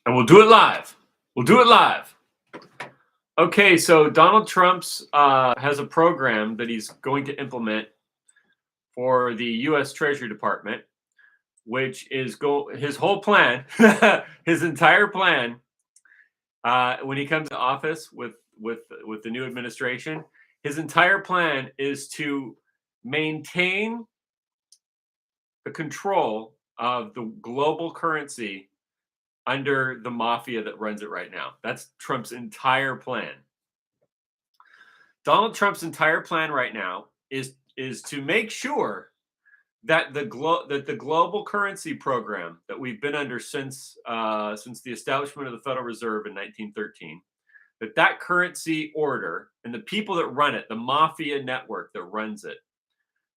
And we'll do it live. We'll do it live. Okay, so Donald Trump's has a program that he's going to implement for the U.S. Treasury Department, which is his whole plan, his entire plan. When he comes to office with the new administration, his entire plan is to maintain the control of the global currency under the mafia that runs it right now. That's Trump's entire plan. Donald Trump's entire plan right now is to make sure that the global currency program that we've been under since the establishment of the Federal Reserve in 1913, that currency order and the people that run it, the mafia network that runs it,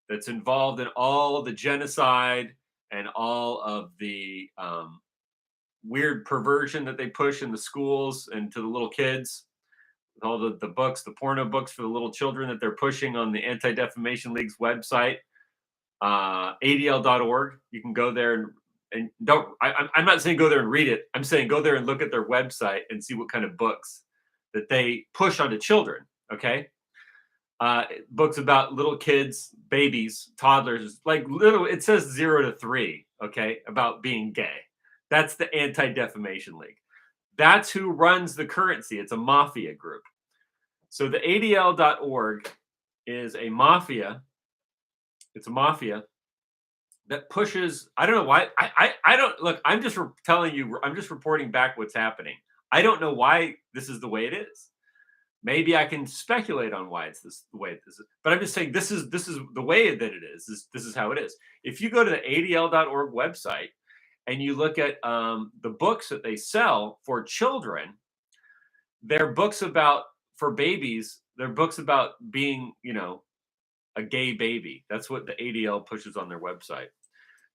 that's involved in all of the genocide and all of the weird perversion that they push in the schools and to the little kids, all the books, the porno books for the little children that they're pushing on the Anti-Defamation League's website, adl.org. You can go there and don't. I'm not saying go there and read it. I'm saying go there and look at their website and see what kind of books that they push onto children. Okay, books about little kids, babies, toddlers, like little. It says 0 to 3. Okay, about being gay. That's the Anti-Defamation League. That's who runs the currency. It's a mafia group. So the ADL.org is a mafia. It's a mafia that pushes. I don't know why. I don't look. I'm just telling you. I'm just reporting back what's happening. I don't know why this is the way it is. Maybe I can speculate on why it's the way it is. But I'm just saying this is the way that it is. This is how it is. If you go to the ADL.org website and you look at the books that they sell for children, they're books about for babies. They're books about being, a gay baby. That's what the ADL pushes on their website.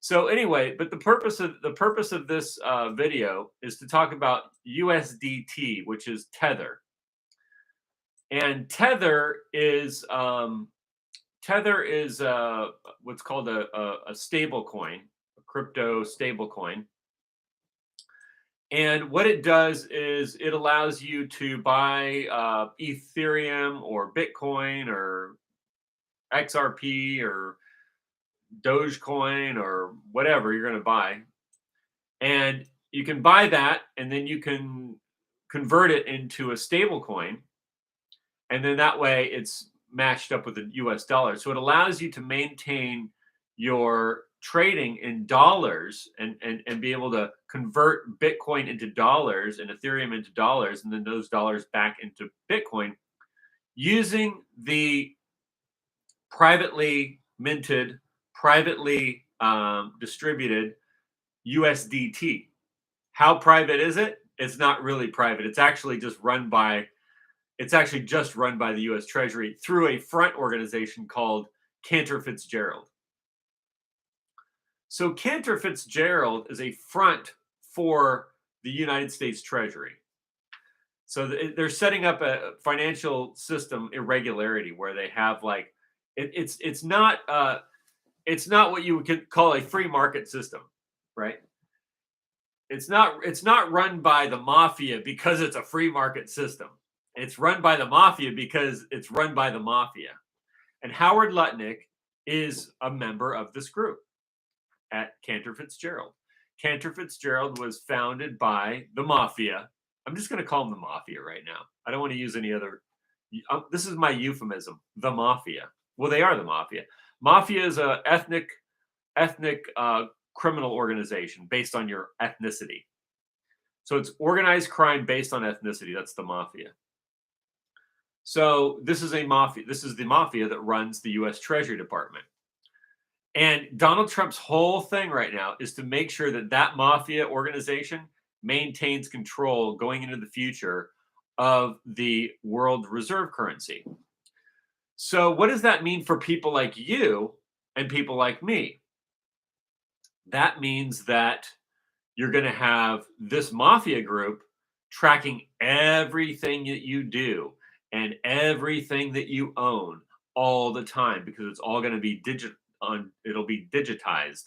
So anyway, but the purpose of this video is to talk about USDT, which is Tether, and Tether is what's called a stable coin, a crypto stable coin. And what it does is it allows you to buy Ethereum or Bitcoin or XRP or Dogecoin or whatever you're going to buy. And you can buy that and then you can convert it into a stable coin. And then that way it's matched up with the US dollar. So it allows you to maintain your trading in dollars and be able to convert Bitcoin into dollars and Ethereum into dollars and then those dollars back into Bitcoin using the privately minted, privately distributed USDT. How private is it? It's not really private. It's actually just run by the U.S. Treasury through a front organization called Cantor Fitzgerald. So Cantor Fitzgerald is a front for the United States Treasury. So they're setting up a financial system irregularity where they have like it's not what you could call a free market system, right? It's not run by the mafia because it's a free market system. It's run by the mafia because it's run by the mafia. And Howard Lutnick is a member of this group at Cantor Fitzgerald. Cantor Fitzgerald was founded by the mafia. I'm just going to call them the mafia right now. I don't want to use any other. This is my euphemism, the mafia. Well, they are the mafia. Mafia is a ethnic criminal organization based on your ethnicity. So it's organized crime based on ethnicity. That's the mafia. So this is a mafia. This is the mafia that runs the U.S. Treasury Department. And Donald Trump's whole thing right now is to make sure that mafia organization maintains control going into the future of the world reserve currency. So what does that mean for people like you and people like me? That means that you're going to have this mafia group tracking everything that you do and everything that you own all the time because it's all going to be it'll be digitized.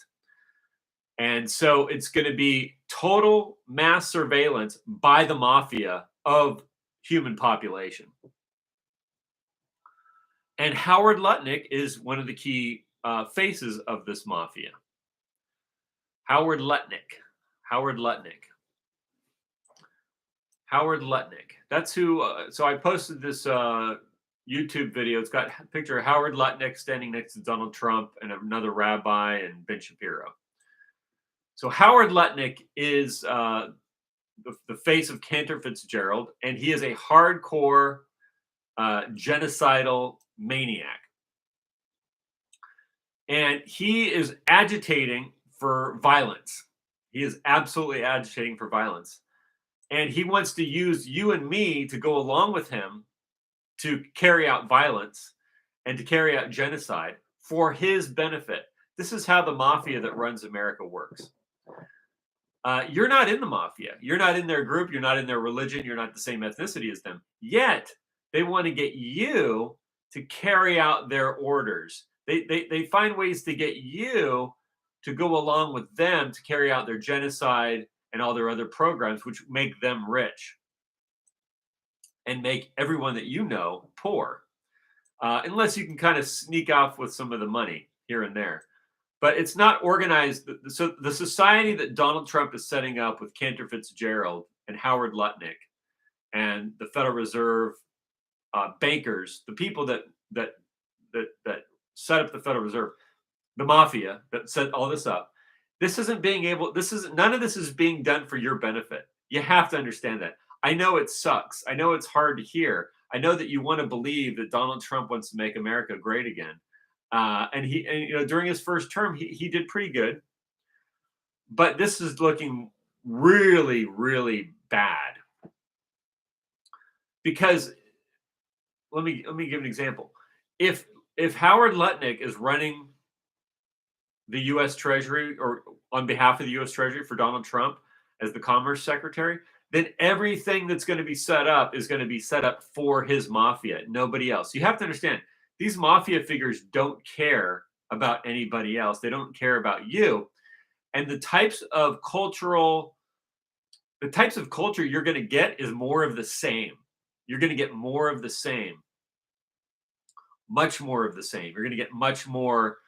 And so it's going to be total mass surveillance by the mafia of human population. And Howard Lutnick is one of the key faces of this mafia. Howard Lutnick. Howard Lutnick. Howard Lutnick. That's who. So I posted this YouTube video. It's got a picture of Howard Lutnick standing next to Donald Trump and another rabbi and Ben Shapiro. So Howard Lutnick is the face of Cantor Fitzgerald, and he is a hardcore genocidal maniac. And he is agitating for violence. He is absolutely agitating for violence. And he wants to use you and me to go along with him to carry out violence and to carry out genocide for his benefit. This is how the mafia that runs America works. You're not in the mafia. You're not in their group. You're not in their religion. You're not the same ethnicity as them. Yet they want to get you to carry out their orders. They find ways to get you to go along with them to carry out their genocide and all their other programs, which make them rich and make everyone that you know poor, unless you can kind of sneak off with some of the money here and there. But it's not organized. So the society that Donald Trump is setting up with Cantor Fitzgerald and Howard Lutnick and the Federal Reserve bankers, the people that set up the Federal Reserve, the mafia that set all this up, none of this is being done for your benefit. You have to understand that. I know it sucks. I know it's hard to hear. I know that you want to believe that Donald Trump wants to make America great again. And during his first term, he did pretty good. But this is looking really, really bad. Because let me give an example. If Howard Lutnick is running the U.S. Treasury or on behalf of the U.S. Treasury for Donald Trump as the Commerce Secretary, then everything that's going to be set up is going to be set up for his mafia, nobody else. You have to understand, these mafia figures don't care about anybody else. They don't care about you. And the types of culture you're going to get is more of the same. You're going to get more of the same. Much more of the same. You're going to get much more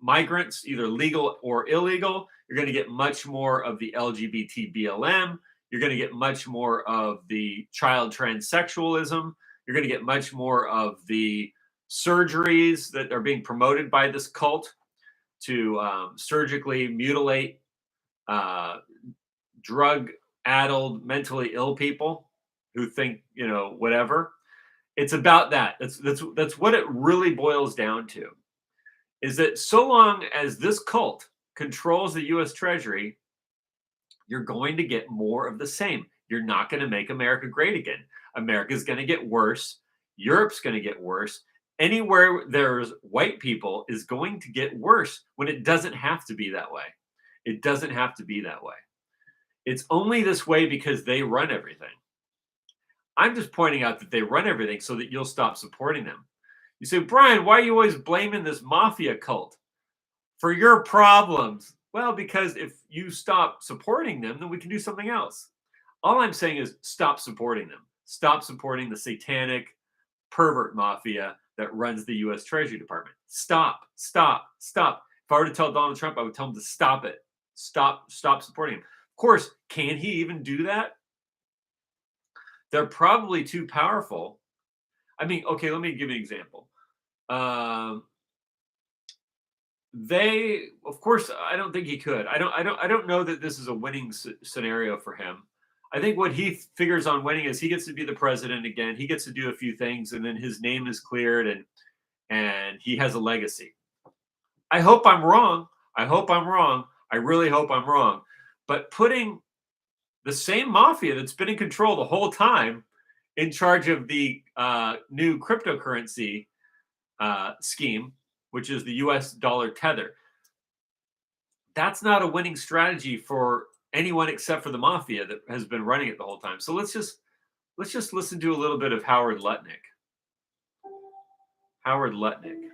migrants, either legal or illegal. You're going to get much more of the LGBT BLM. You're going to get much more of the child transsexualism. You're going to get much more of the surgeries that are being promoted by this cult to surgically mutilate drug-addled, mentally ill people who think, whatever. It's about that. That's what it really boils down to. Is that so long as this cult controls the U.S. Treasury, you're going to get more of the same. You're not going to make America great again. America's going to get worse. Europe's going to get worse. Anywhere there's white people is going to get worse when it doesn't have to be that way. It doesn't have to be that way. It's only this way because they run everything. I'm just pointing out that they run everything so that you'll stop supporting them. You say, Brian, why are you always blaming this mafia cult for your problems? Well, because if you stop supporting them, then we can do something else. All I'm saying is stop supporting them. Stop supporting the satanic pervert mafia that runs the U.S. Treasury Department. Stop. If I were to tell Donald Trump, I would tell him to stop it. Stop supporting him. Of course, can he even do that? They're probably too powerful. I mean, okay, let me give you an example. Of course, I don't think he could. I don't know that this is a winning scenario for him. I think what he figures on winning is he gets to be the president again. He gets to do a few things, and then his name is cleared, and he has a legacy. I hope I'm wrong. I really hope I'm wrong. But putting the same mafia that's been in control the whole time in charge of the new cryptocurrency scheme, which is the US dollar tether, that's not a winning strategy for anyone except for the mafia that has been running it the whole time. So let's just listen to a little bit of Howard Lutnick. Howard Lutnick.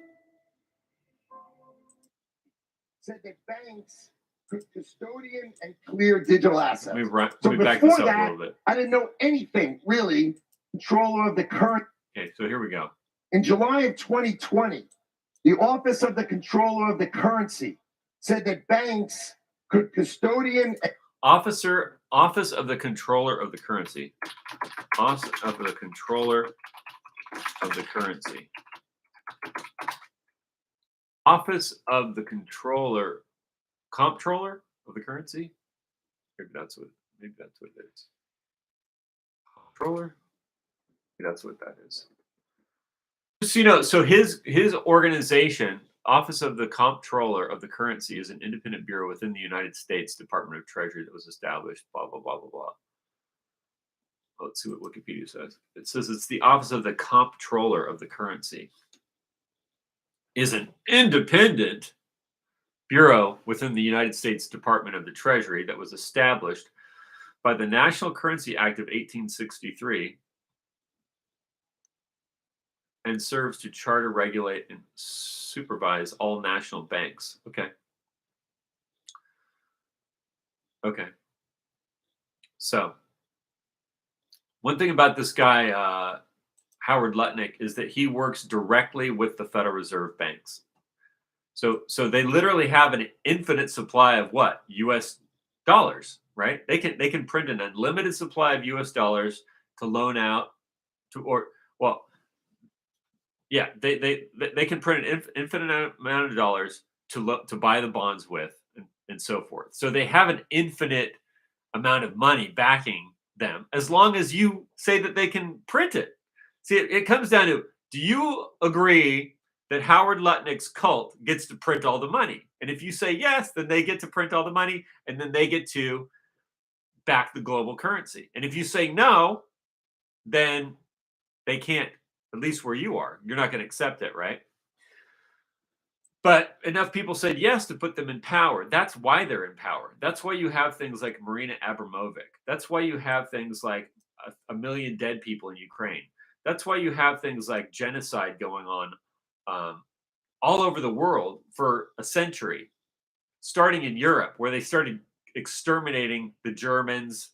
said that banks could custodian and clear digital assets. Let me So back this before up a that, little bit. I didn't know anything really. Controller of the current. Okay, so here we go. In July of 2020, the Office of the Controller of the Currency said that banks could custodian. Office of the Controller of the Currency. Office of the Controller of the Currency. Office of the Comptroller of the Currency. Maybe that's what it is. Comptroller. Maybe that's what that is. Just, you know, so his organization, Office of the Comptroller of the Currency, is an independent bureau within the United States Department of Treasury that was established. Blah blah blah blah blah. Let's see what Wikipedia says. It says it's the Office of the Comptroller of the Currency. Is an independent bureau within the United States Department of the Treasury that was established by the National Currency Act of 1863 and serves to charter, regulate, and supervise all national banks. Okay. Okay. So, one thing about this guy, Howard Lutnick, is that he works directly with the Federal Reserve banks. So they literally have an infinite supply of what? US dollars, right? They can print an unlimited supply of US dollars to loan out to, or well, yeah, they can print an infinite amount of dollars to buy the bonds with, and so forth. So they have an infinite amount of money backing them, as long as you say that they can print it. See, it comes down to, do you agree that Howard Lutnick's cult gets to print all the money? And if you say yes, then they get to print all the money, and then they get to back the global currency. And if you say no, then they can't, at least where you are. You're not going to accept it, right? But enough people said yes to put them in power. That's why they're in power. That's why you have things like Marina Abramovic. That's why you have things like a million dead people in Ukraine. That's why you have things like genocide going on all over the world for a century, starting in Europe, where they started exterminating the Germans,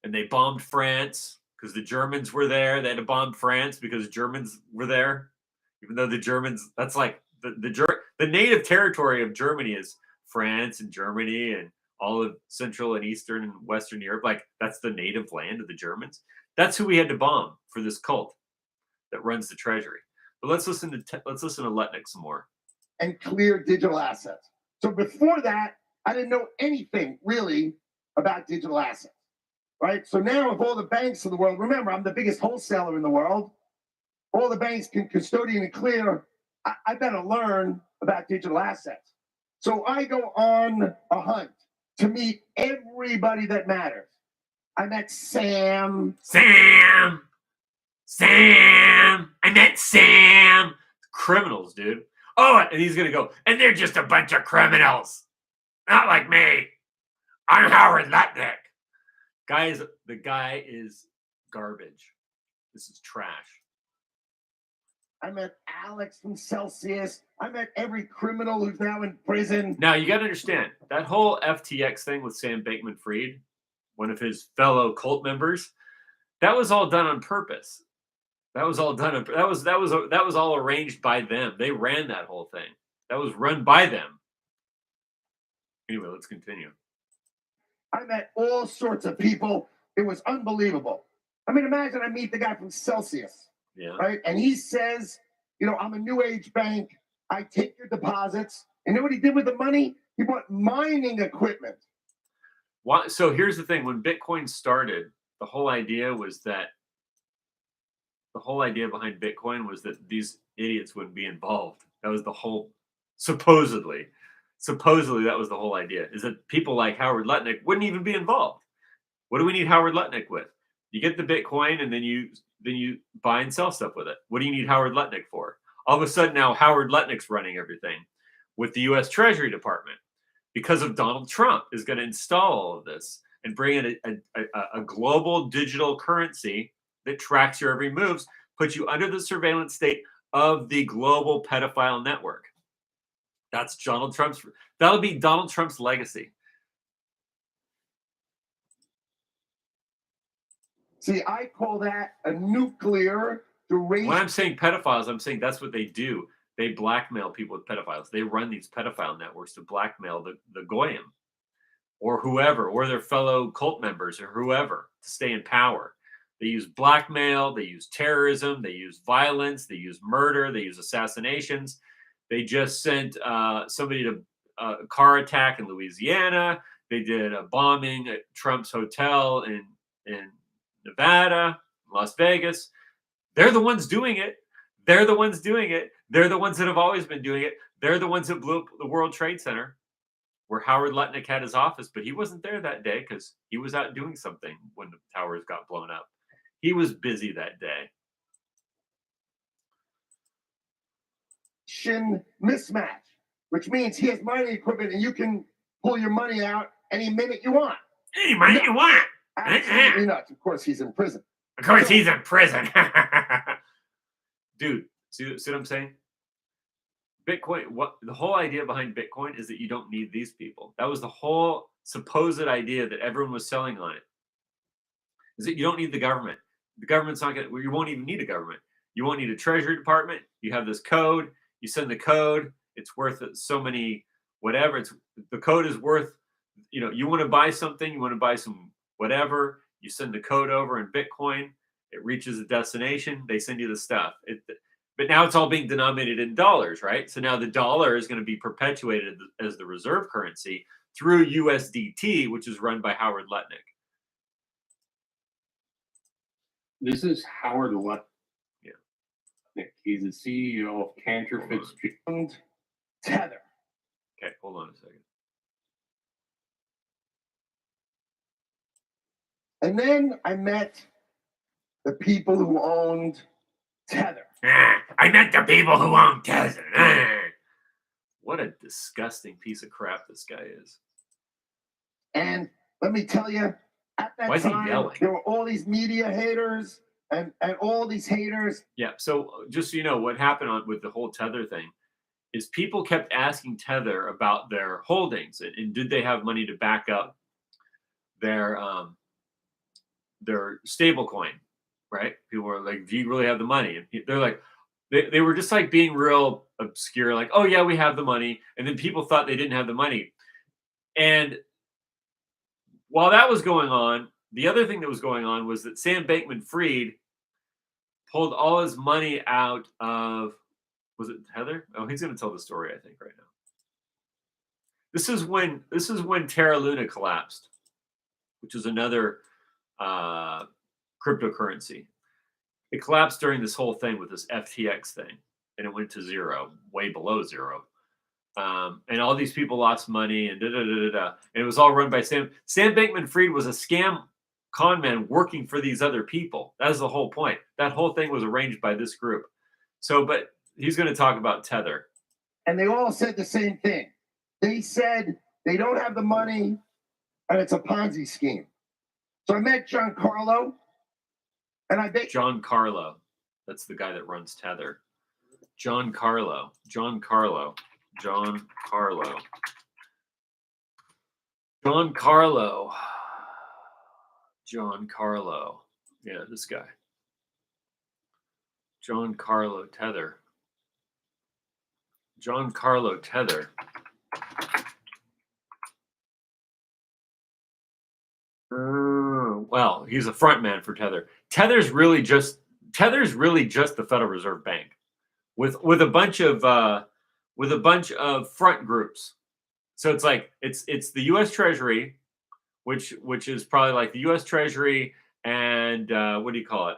and they bombed France because the Germans were there. They had to bomb France because Germans were there, even though the Germans, that's like the native territory of Germany is France and Germany and all of Central and Eastern and Western Europe. Like, that's the native land of the Germans. That's who we had to bomb for this cult that runs the treasury. But let's listen to Lutnick some more. And clear digital assets. So before that, I didn't know anything really about digital assets, right? So now, if all the banks in the world, remember, I'm the biggest wholesaler in the world, all the banks can custodian and clear, I better learn about digital assets. So I go on a hunt to meet everybody that matters. I met Sam. I met Sam. Criminals, dude. Oh, and he's going to go, and they're just a bunch of criminals. Not like me. I'm Howard Lutnick. The guy is garbage. This is trash. I met Alex from Celsius. I met every criminal who's now in prison. Now, you got to understand, that whole FTX thing with Sam Bankman-Fried, one of his fellow cult members, that was all done on purpose. That was all done. That was all arranged by them. They ran that whole thing. That was run by them. Anyway, let's continue. I met all sorts of people. It was unbelievable. I mean, imagine I meet the guy from Celsius, right? And he says, you know, I'm a new age bank. I take your deposits. And you know what he did with the money? He bought mining equipment. So here's the thing. When Bitcoin started, the whole idea behind Bitcoin was that these idiots wouldn't be involved. That was the whole, supposedly that was the whole idea, is that people like Howard Lutnick wouldn't even be involved. What do we need Howard Lutnick with? You get the Bitcoin, and then you buy and sell stuff with it. What do you need Howard Lutnick for? All of a sudden now Howard Lutnick's running everything with the U.S. Treasury Department, because of Donald Trump is going to install all of this and bring in a global digital currency that tracks your every moves, puts you under the surveillance state of the global pedophile network. That's Donald Trump's. That'll be Donald Trump's legacy. See, I call that a nuclear duration. When I'm saying pedophiles, I'm saying that's what they do. They blackmail people with pedophiles. They run these pedophile networks to blackmail the goyim or whoever, or their fellow cult members or whoever to stay in power. They use blackmail, they use terrorism, they use violence, they use murder, they use assassinations. They just sent somebody to a car attack in Louisiana. They did a bombing at Trump's hotel in Nevada, Las Vegas. They're the ones doing it. They're the ones doing it. They're the ones that have always been doing it. They're the ones that blew up the World Trade Center where Howard Lutnick had his office, but he wasn't there that day because he was out doing something when the towers got blown up. He was busy that day. Mismatch, which means he has mining equipment and you can pull your money out any minute you want. Any money you want. Absolutely nuts. Of course, he's in prison. Of course, he's in prison. Dude, see what I'm saying? Bitcoin, what the whole idea behind Bitcoin is that you don't need these people. That was the whole supposed idea that everyone was selling on it. Is that you don't need the government. The government's not going to, you won't even need a government. You won't need a Treasury Department. You have this code. You send the code. It's worth so many, whatever. The code is worth, you want to buy something, you want to buy some whatever. You send the code over in Bitcoin. It reaches a destination. They send you the stuff. But now it's all being denominated in dollars, right? So now the dollar is going to be perpetuated as the reserve currency through USDT, which is run by Howard Lutnick. This is Howard Lutnick. Yeah. He's the CEO of Cantor Fitzgerald. Tether. Okay, hold on a second. And then I met the people who owned Tether. I met the people who own Tether. What a disgusting piece of crap this guy is. And let me tell you, at that time, there were all these media haters and all these haters. Yeah, so just so you know, what happened with the whole Tether thing is people kept asking Tether about their holdings and did they have money to back up their stable coin, right? People were like, do you really have the money? And they're like, they were just like being real obscure, like, oh yeah, we have the money. And then people thought they didn't have the money. And while that was going on, the other thing that was going on was that Sam Bankman-Fried pulled all his money out of, was it Tether? Oh, he's going to tell the story, I think, right now. This is when Terra Luna collapsed, which is another cryptocurrency. It collapsed during this whole thing with this FTX thing, and it went to zero, way below zero. And all these people lost money and and it was all run by Sam Bankman-Fried was a scam con man working for these other people. That is the whole point. That whole thing was arranged by this group. So, but he's going to talk about Tether. And they all said the same thing. They said they don't have the money and it's a Ponzi scheme. So I met Giancarlo and I bet Giancarlo. That's the guy that runs Tether. Giancarlo. Yeah, this guy. Giancarlo Tether. Well, he's a front man for Tether. Tether's really just the Federal Reserve Bank with a bunch of front groups. So it's like it's the U.S. Treasury, which is probably like the U.S. Treasury and what do you call it?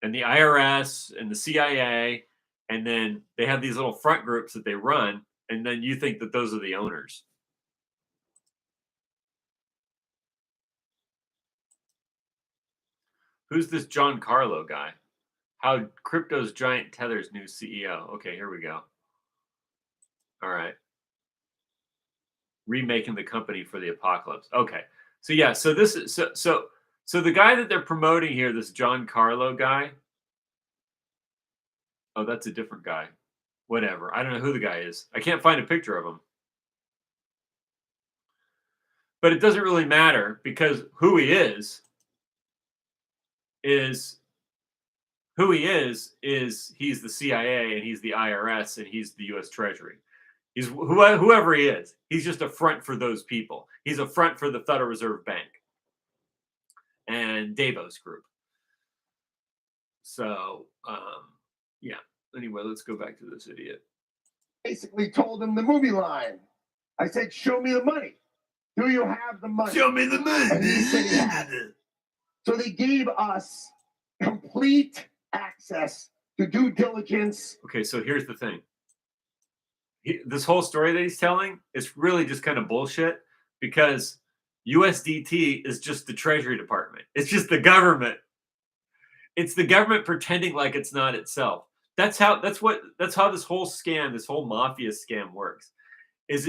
And the IRS and the CIA, and then they have these little front groups that they run, and then you think that those are the owners. Who's this Giancarlo guy? How crypto's giant Tether's new CEO. Okay, here we go. All right. Remaking the company for the apocalypse. Okay. So yeah, so this is so the guy that they're promoting here, this Giancarlo guy. Oh, that's a different guy. whatever. I don't know who the guy is. I can't find a picture of him. But it doesn't really matter because who he is he's the CIA and he's the IRS and he's the US Treasury. He's whoever he is. He's just a front for those people. He's a front for the Federal Reserve Bank and Davos Group. So, yeah. Anyway, let's go back to this idiot. Basically told him the movie line. I said, show me the money. Do you have the money? Show me the money. And he said he had it. So they gave us complete access to due diligence. Okay, so here's the thing. This whole story that he's telling is really just kind of bullshit because USDT is just the Treasury Department. It's just the government. It's the government pretending like it's not itself. That's how this whole scam, this whole mafia scam works. It's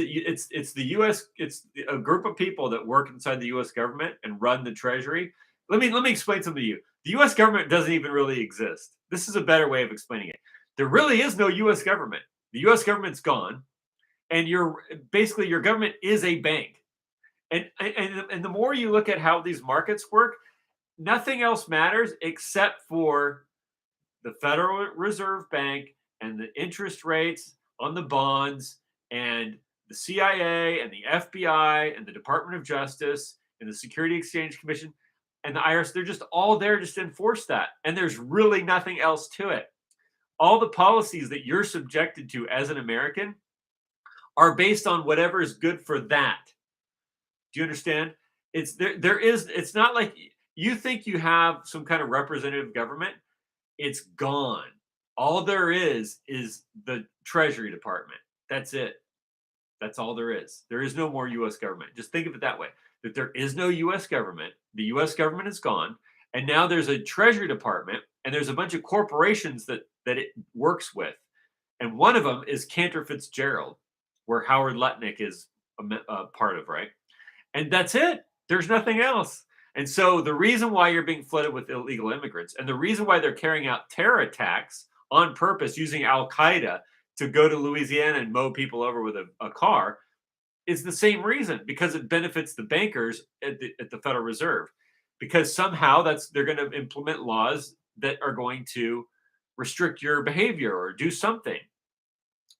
the US, it's a group of people that work inside the US government and run the Treasury. Let me explain something to you. The US government doesn't even really exist. This is a better way of explaining it. There really is no US government. The US government's gone, and your government is a bank. And the more you look at how these markets work, nothing else matters except for the Federal Reserve Bank and the interest rates on the bonds and the CIA and the FBI and the Department of Justice and the Security Exchange Commission and the IRS. They're just all there just to enforce that. And there's really nothing else to it. All the policies that you're subjected to as an American are based on whatever is good for that. Do you understand? It's not like you think you have some kind of representative government. It's gone. All there is the Treasury Department. That's it. That's all there is. There is no more U.S. government. Just think of it that way, that there is no U.S. government. The U.S. government is gone. And now there's a Treasury Department, and there's a bunch of corporations that it works with. And one of them is Cantor Fitzgerald, where Howard Lutnick is a part of, right? And that's it. There's nothing else. And so the reason why you're being flooded with illegal immigrants and the reason why they're carrying out terror attacks on purpose using Al-Qaeda to go to Louisiana and mow people over with a car is the same reason, because it benefits the bankers at the Federal Reserve, because somehow they're going to implement laws that are going to restrict your behavior or do something,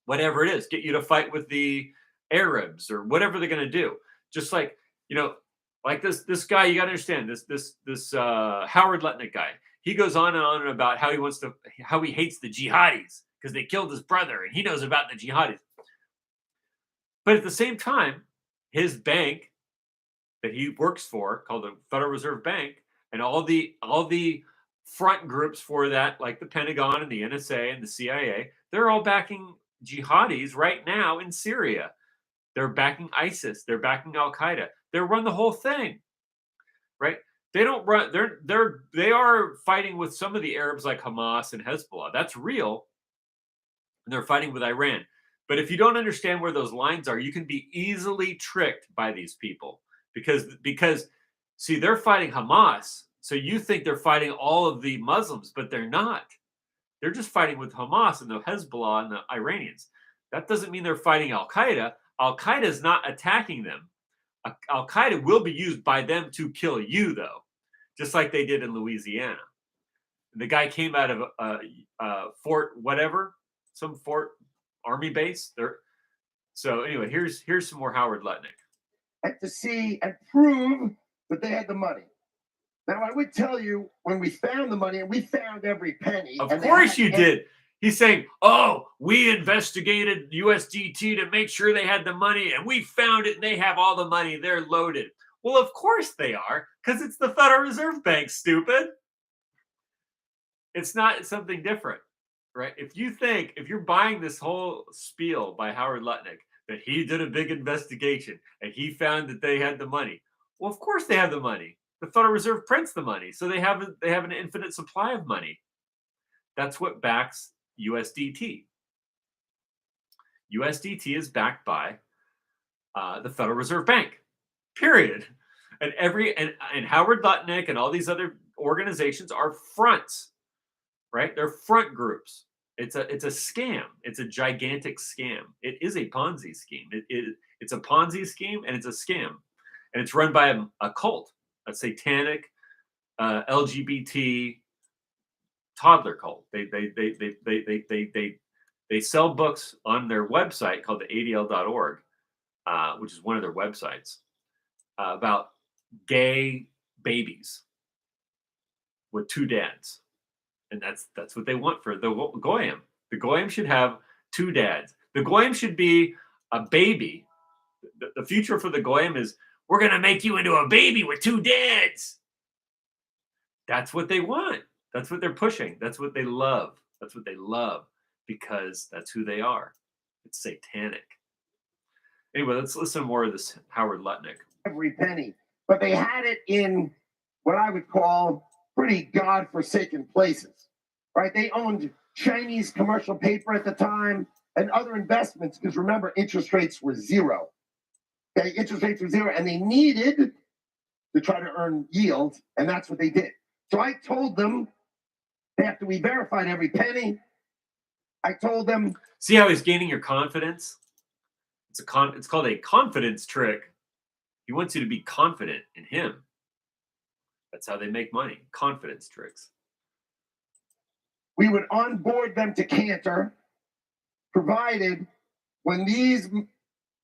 whatever it is, get you to fight with the Arabs or whatever they're going to do. Just like, like this guy, you got to understand this Howard Lutnick guy. He goes on and on about how he hates the jihadis because they killed his brother and he knows about the jihadis. But at the same time, his bank that he works for, called the Federal Reserve Bank, and all the front groups for that, like the Pentagon and the NSA and the CIA, they're all backing jihadis right now in Syria. They're backing ISIS. They're backing Al Qaeda. They run the whole thing, right? They don't run. They are fighting with some of the Arabs like Hamas and Hezbollah. That's real. And they're fighting with Iran. But if you don't understand where those lines are, you can be easily tricked by these people because see, they're fighting Hamas. So you think they're fighting all of the Muslims, but they're not. They're just fighting with Hamas and the Hezbollah and the Iranians. That doesn't mean they're fighting Al Qaeda. Al Qaeda is not attacking them. Al Qaeda will be used by them to kill you, though, just like they did in Louisiana. The guy came out of Fort whatever, some Fort Army base there. So anyway, here's some more Howard Lutnick. And to see and prove that they had the money. Now, I would tell you when we found the money, and we found every penny. Of course you did. He's saying, oh, we investigated USDT to make sure they had the money, and we found it, and they have all the money. They're loaded. Well, of course they are, because it's the Federal Reserve Bank, stupid. It's not something different, right? If you're buying this whole spiel by Howard Lutnick, that he did a big investigation, and he found that they had the money. Well, of course they have the money. The Federal Reserve prints the money, so they have an infinite supply of money. That's what backs USDT. USDT is backed by the Federal Reserve Bank. Period. And Howard Lutnick and all these other organizations are fronts, right? They're front groups. It's a scam. It's a gigantic scam. It is a Ponzi scheme. It's a Ponzi scheme and it's a scam, and it's run by a cult, a satanic LGBT toddler cult. They sell books on their website called the ADL.org, which is one of their websites, about gay babies with two dads, and that's what they want for the goyim. The goyim should have two dads. The goyim should be a baby. The future for the goyim is we're gonna make you into a baby with two dads. That's what they want. That's what they're pushing. That's what they love. That's what they love because that's who they are. It's satanic. Anyway, let's listen to more of this Howard Lutnick. Every penny. But they had it in what I would call pretty godforsaken places, right? They owned Chinese commercial paper at the time and other investments because remember, interest rates were zero. Okay, interest rates were zero, and they needed to try to earn yield, and that's what they did. So I told them, after we verified every penny, I told them. See how he's gaining your confidence? It's called a confidence trick. He wants you to be confident in him. That's how they make money. Confidence tricks. We would onboard them to Cantor, provided when these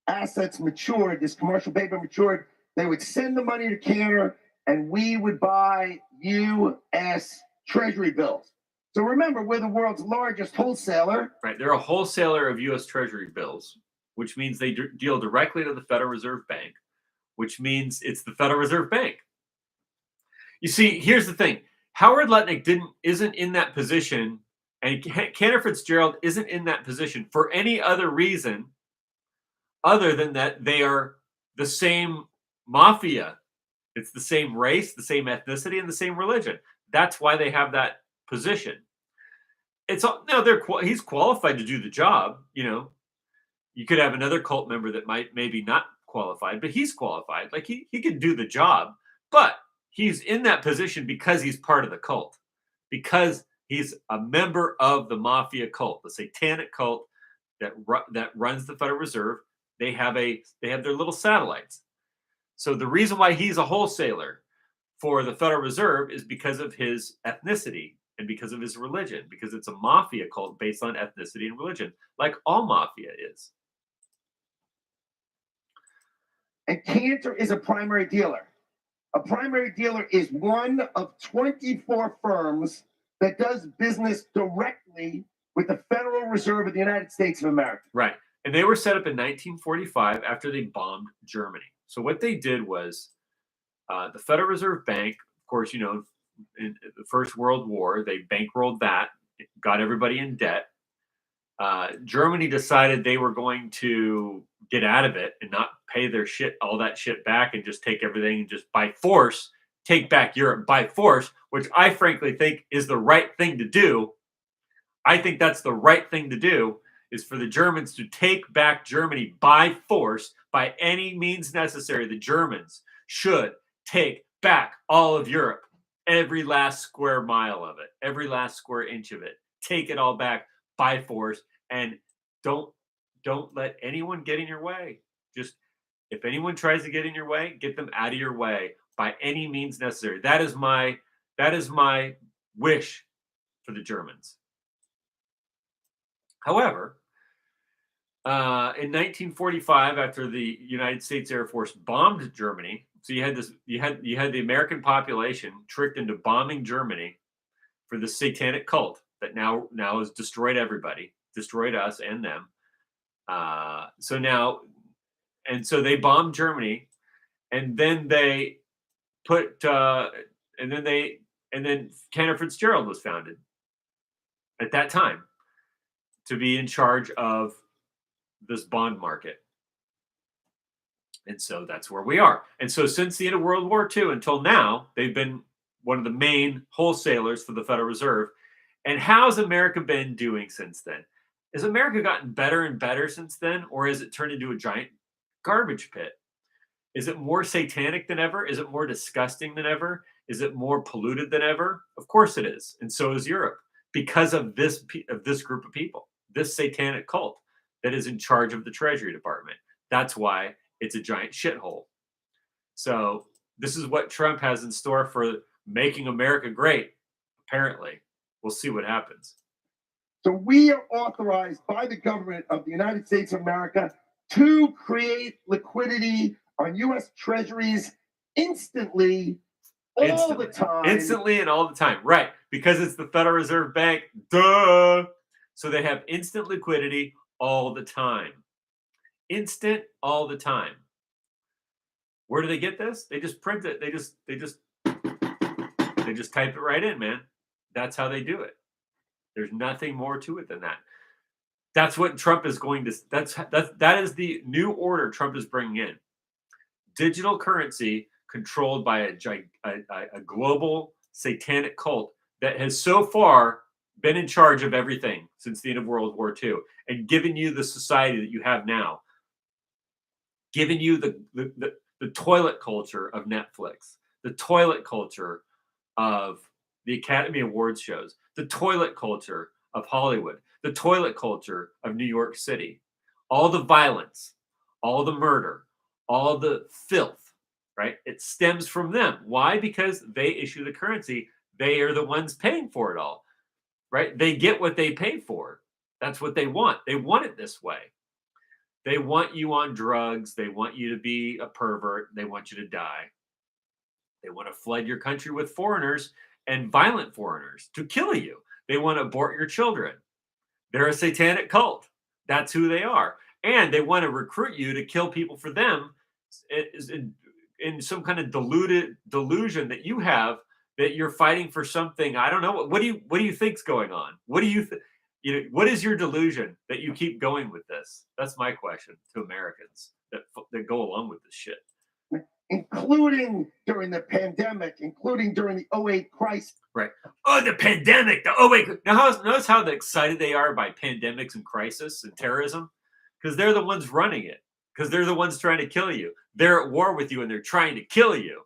assets matured, this commercial paper matured, they would send the money to Cantor and we would buy U.S. Treasury bills. So remember, we're the world's largest wholesaler. Right. They're a wholesaler of U.S. Treasury bills, which means they deal directly to the Federal Reserve Bank, which means it's the Federal Reserve Bank. You see, here's the thing. Howard Lutnick isn't in that position, and Cantor Fitzgerald isn't in that position for any other reason other than that they are the same mafia. It's the same race, the same ethnicity, and the same religion. That's why they have that position. It's now he's qualified to do the job. You know, you could have another cult member that might maybe not qualified, but he's qualified. Like he could do the job, but he's in that position because he's part of the cult, because he's a member of the Mafia cult, the satanic cult that runs the Federal Reserve. They have their little satellites. So the reason why he's a wholesaler for the Federal Reserve is because of his ethnicity and because of his religion, because it's a mafia cult based on ethnicity and religion, like all mafia is. And Cantor is a primary dealer. A primary dealer is one of 24 firms that does business directly with the Federal Reserve of the United States of America. Right. And they were set up in 1945 after they bombed Germany. So what they did was the Federal Reserve Bank, of course, you know, in the First World War, they bankrolled that, got everybody in debt. Germany decided they were going to get out of it and not pay their all that shit back and just take everything and just by force take back Europe by force, which I frankly think is the right thing to do. I think that's the right thing to do, is for the Germans to take back Germany by force, by any means necessary. The Germans should take back all of Europe, every last square mile of it, every last square inch of it. Take it all back by force, and don't let anyone get in your way. Just if anyone tries to get in your way, get them out of your way by any means necessary. That is my wish for the Germans. However, in 1945, after the United States Air Force bombed Germany, so you had the American population tricked into bombing Germany for the satanic cult that now has destroyed everybody, destroyed us and them. So they bombed Germany, and then they put and then Cantor Fitzgerald was founded at that time to be in charge of this bond market. And so that's where we are. And so since the end of World War II until now, they've been one of the main wholesalers for the Federal Reserve. And how's America been doing since then? Has America gotten better and better since then? Or has it turned into a giant garbage pit? Is it more satanic than ever? Is it more disgusting than ever? Is it more polluted than ever? Of course it is. And so is Europe. because of this group of people, this satanic cult that is in charge of the Treasury Department. That's why it's a giant shithole. So this is what Trump has in store for making America great. Apparently, we'll see what happens. So we are authorized by the government of the United States of America to create liquidity on U.S. Treasuries instantly, all the time. Instantly and all the time. Right. Because it's the Federal Reserve Bank. Duh. So they have instant liquidity all the time. Instant all the time. Where do they get this? They just print it. They just type it right in, man. That's how they do it. There's nothing more to it than that. That's what Trump is going to. That is the new order Trump is bringing in. Digital currency controlled by a global satanic cult that has so far been in charge of everything since the end of World War II and given you the society that you have now. Giving you the toilet culture of Netflix, the toilet culture of the Academy Awards shows, the toilet culture of Hollywood, the toilet culture of New York City, all the violence, all the murder, all the filth, right? It stems from them. Why? Because they issue the currency. They are the ones paying for it all, right? They get what they pay for. That's what they want. They want it this way. They want you on drugs. They want you to be a pervert. They want you to die. They want to flood your country with foreigners and violent foreigners to kill you. They want to abort your children. They're a satanic cult. That's who they are. And they want to recruit you to kill people for them in some kind of delusion that you have that you're fighting for something. I don't know. What do you think's going on? What do you what is your delusion that you keep going with this? That's my question to Americans that go along with this shit. Including during the pandemic, including during the 2008 crisis. Right. Oh, the pandemic. Oh, wait. Now, notice how excited they are by pandemics and crisis and terrorism? Because they're the ones running it. Because they're the ones trying to kill you. They're at war with you and they're trying to kill you.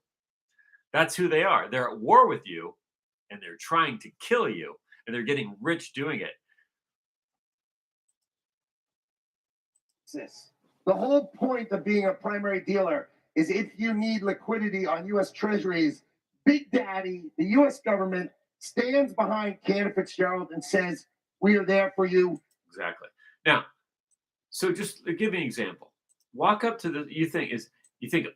That's who they are. They're at war with you and they're trying to kill you. And they're getting rich doing it. The whole point of being a primary dealer is if you need liquidity on U.S. Treasuries, Big Daddy, the U.S. government, stands behind Cantor Fitzgerald and says, we are there for you. Exactly. Now, so just give me an example. Walk up to you think,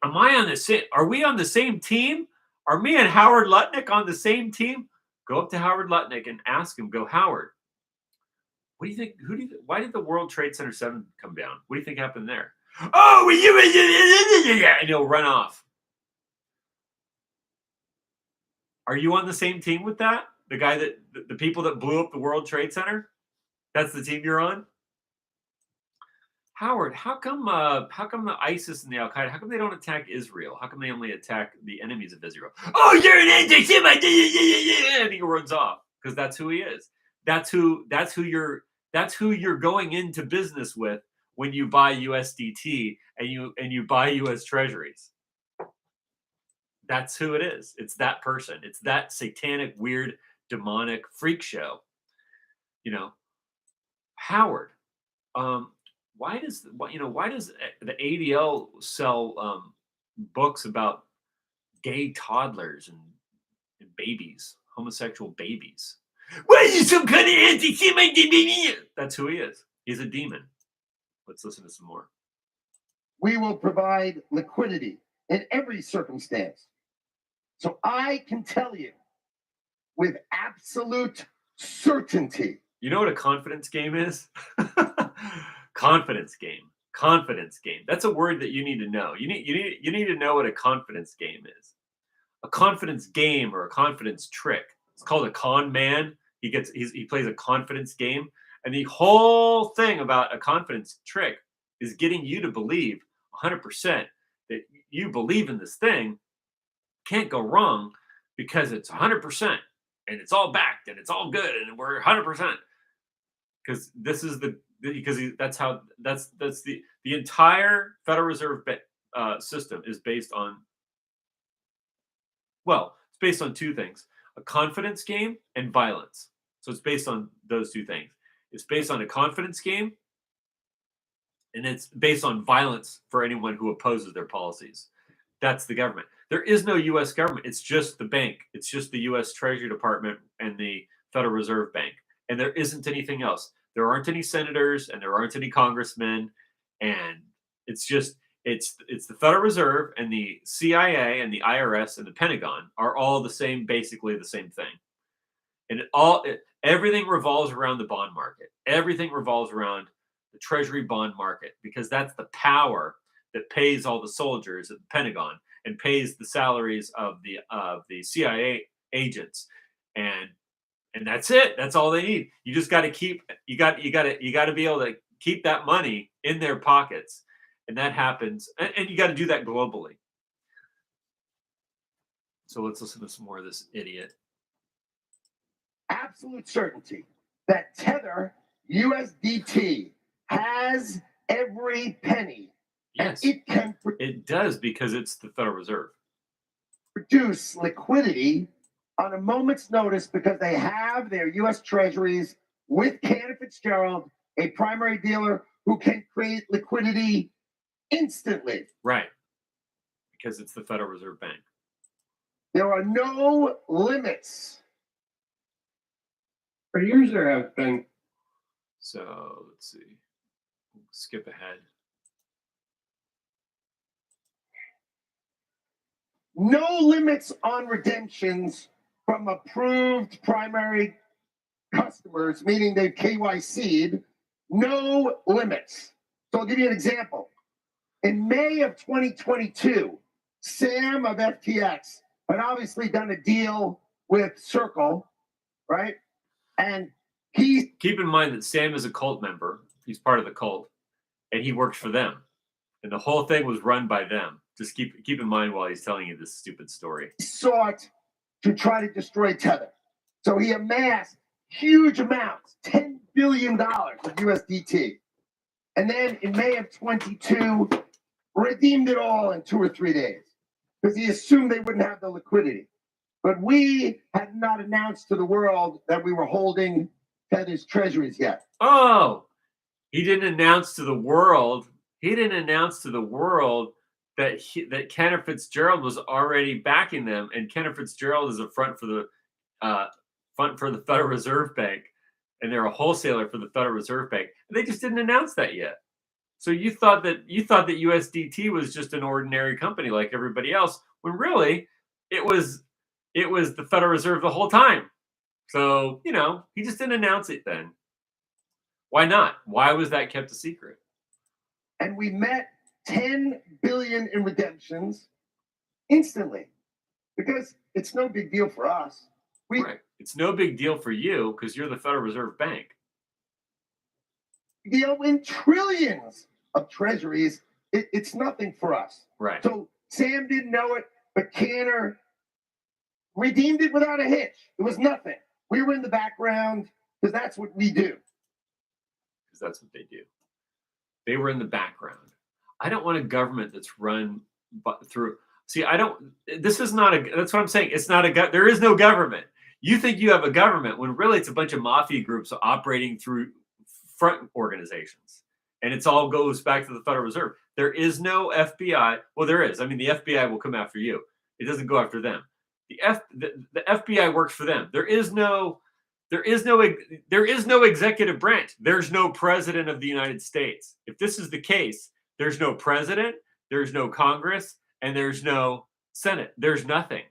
am I on the same, are we on the same team? Are me and Howard Lutnick on the same team? Go up to Howard Lutnick and ask him, Howard, what do you think? Why did the World Trade Center 7 come down? What do you think happened there? Oh, and he'll run off. Are you on the same team with that? The people that blew up the World Trade Center? That's the team you're on? Howard, how come the ISIS and the Al Qaeda, how come they don't attack Israel? How come they only attack the enemies of Israel? Oh, you're an anti-Semite, and he runs off because that's who he is. That's who you're going into business with when you buy USDT and you buy US Treasuries. That's who it is. It's that person. It's that satanic, weird, demonic freak show. Howard, why does the ADL sell books about gay toddlers and babies, homosexual babies? What is he, some kind of anti-Semite? That's who he is. He's a demon. Let's listen to some more. We will provide liquidity in every circumstance. So I can tell you with absolute certainty. You know what a confidence game is? Confidence game. Confidence game. That's a word that you need to know. You need to know what a confidence game is. A confidence game or a confidence trick. It's called a con man. He plays a confidence game. And the whole thing about a confidence trick is getting you to believe 100% that you believe in this thing. Can't go wrong because it's 100% and it's all backed and it's all good and we're 100%. Because that's the entire Federal Reserve system is based on. Well, it's based on two things: a confidence game and violence. So it's based on those two things. It's based on a confidence game, and it's based on violence for anyone who opposes their policies. That's the government. There is no U.S. government. It's just the bank. It's just the U.S. Treasury Department and the Federal Reserve Bank. And there isn't anything else. There aren't any senators and there aren't any congressmen. And it's just, it's the Federal Reserve, and the CIA and the IRS and the Pentagon are all the same, basically the same thing. And everything revolves around the bond market. Everything revolves around the Treasury bond market, because that's the power that pays all the soldiers at the Pentagon and pays the salaries of the CIA agents, and that's it. That's all they need. You just got to you got to be able to keep that money in their pockets, and that happens. And you got to do that globally. So let's listen to some more of this idiot. Absolute certainty that Tether USDT has every penny. Yes, and it does, because it's the Federal Reserve. Produce liquidity on a moment's notice, because they have their U.S. Treasuries with Cantor Fitzgerald, a primary dealer who can create liquidity instantly. Right. Because it's the Federal Reserve Bank. There are no limits. For years there have been. So let's see. Skip ahead. No limits on redemptions from approved primary customers, meaning they've KYC'd. No limits. So I'll give you an example. In May of 2022, Sam of FTX had obviously done a deal with Circle, right? And he Keep in mind that Sam is a cult member. He's part of the cult, and he worked for them. And the whole thing was run by them. Just keep in mind while he's telling you this stupid story. sought to try to destroy Tether. So he amassed huge amounts, $10 billion of USDT. And then in May of 22, redeemed it all in 2 or 3 days, because he assumed they wouldn't have the liquidity. But we had not announced to the world that we were holding Tether's treasuries yet. Oh, he didn't announce to the world. He didn't announce to the world that Cantor Fitzgerald was already backing them, and Cantor Fitzgerald is a front for the Federal Reserve Bank, and they're a wholesaler for the Federal Reserve Bank. And they just didn't announce that yet. So you thought that USDT was just an ordinary company like everybody else, when really it was the Federal Reserve the whole time. So, he just didn't announce it then. Why not? Why was that kept a secret? And we met 10 billion in redemptions instantly, because it's no big deal for us. Right. It's no big deal for you, because you're the Federal Reserve Bank. Deal in trillions of treasuries. It's nothing for us. Right. So Sam didn't know it, but Cantor redeemed it without a hitch. It was nothing. We were in the background, because that's what we do. Because that's what they do. They were in the background. I don't want a government that's run through. See, this is not that's what I'm saying. It's not there is no government. You think you have a government when really it's a bunch of mafia groups operating through front organizations. And it's all goes back to the Federal Reserve. There is no FBI. Well, there is. I mean, the FBI will come after you. It doesn't go after them. The FBI works for them. There is no executive branch. There's no president of the United States. If this is the case, there's no president, there's no Congress, and there's no Senate. There's nothing.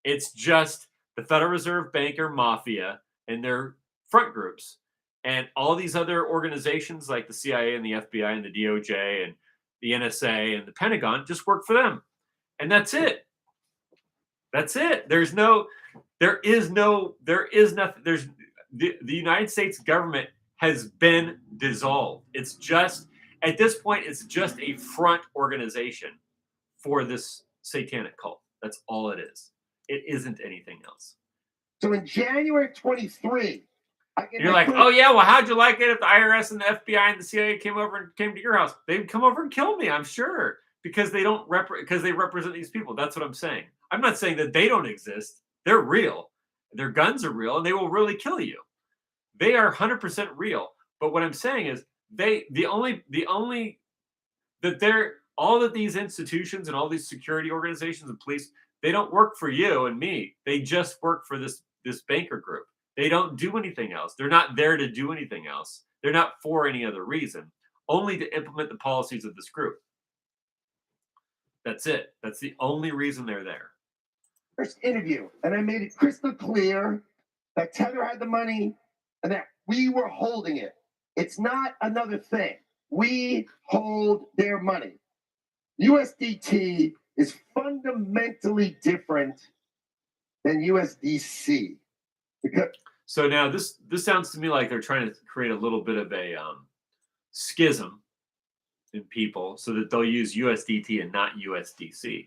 It's just the Federal Reserve Banker Mafia and their front groups. And all these other organizations like the CIA and the FBI and the DOJ and the NSA and the Pentagon just work for them. And that's it. That's it. There is nothing. The United States government has been dissolved. It's just, at this point, it's just a front organization for this satanic cult. That's all it is. It isn't anything else. So in January 23, you're like, oh yeah, well, how'd you like it if the IRS and the FBI and the CIA came to your house? They'd come over and kill me, I'm sure, because they represent these people. That's what I'm saying. I'm not saying that they don't exist. They're real. Their guns are real, and they will really kill you. They are 100% real. But what I'm saying is the only that they're all of these institutions and all these security organizations and police, they don't work for you and me. They just work for this banker group. They don't do anything else. They're not there to do anything else. They're not for any other reason, only to implement the policies of this group. That's it. That's the only reason they're there. First interview, and I made it crystal clear that Tether had the money and that we were holding it. It's not another thing. We hold their money. USDT is fundamentally different than USDC. Because So now this sounds to me like they're trying to create a little bit of a schism in people so that they'll use USDT and not USDC.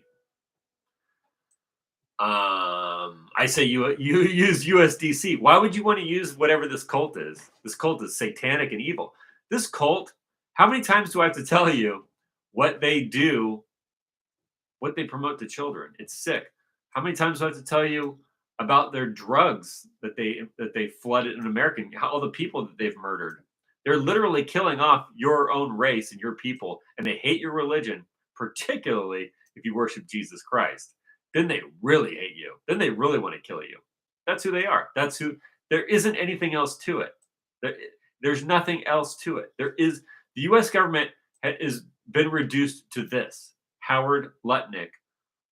I say you use USDC. Why would you want to use whatever this cult is? This cult is satanic and evil. This cult, how many times do I have to tell you what they do, what they promote to children? It's sick. How many times do I have to tell you about their drugs that they flooded in America, all the people that they've murdered? They're literally killing off your own race and your people, and they hate your religion, particularly if you worship Jesus Christ. Then they really hate you. Then they really want to kill you. That's who they are. That's who. There isn't anything else to it. There's nothing else to it. The U.S. government has been reduced to this. Howard Lutnick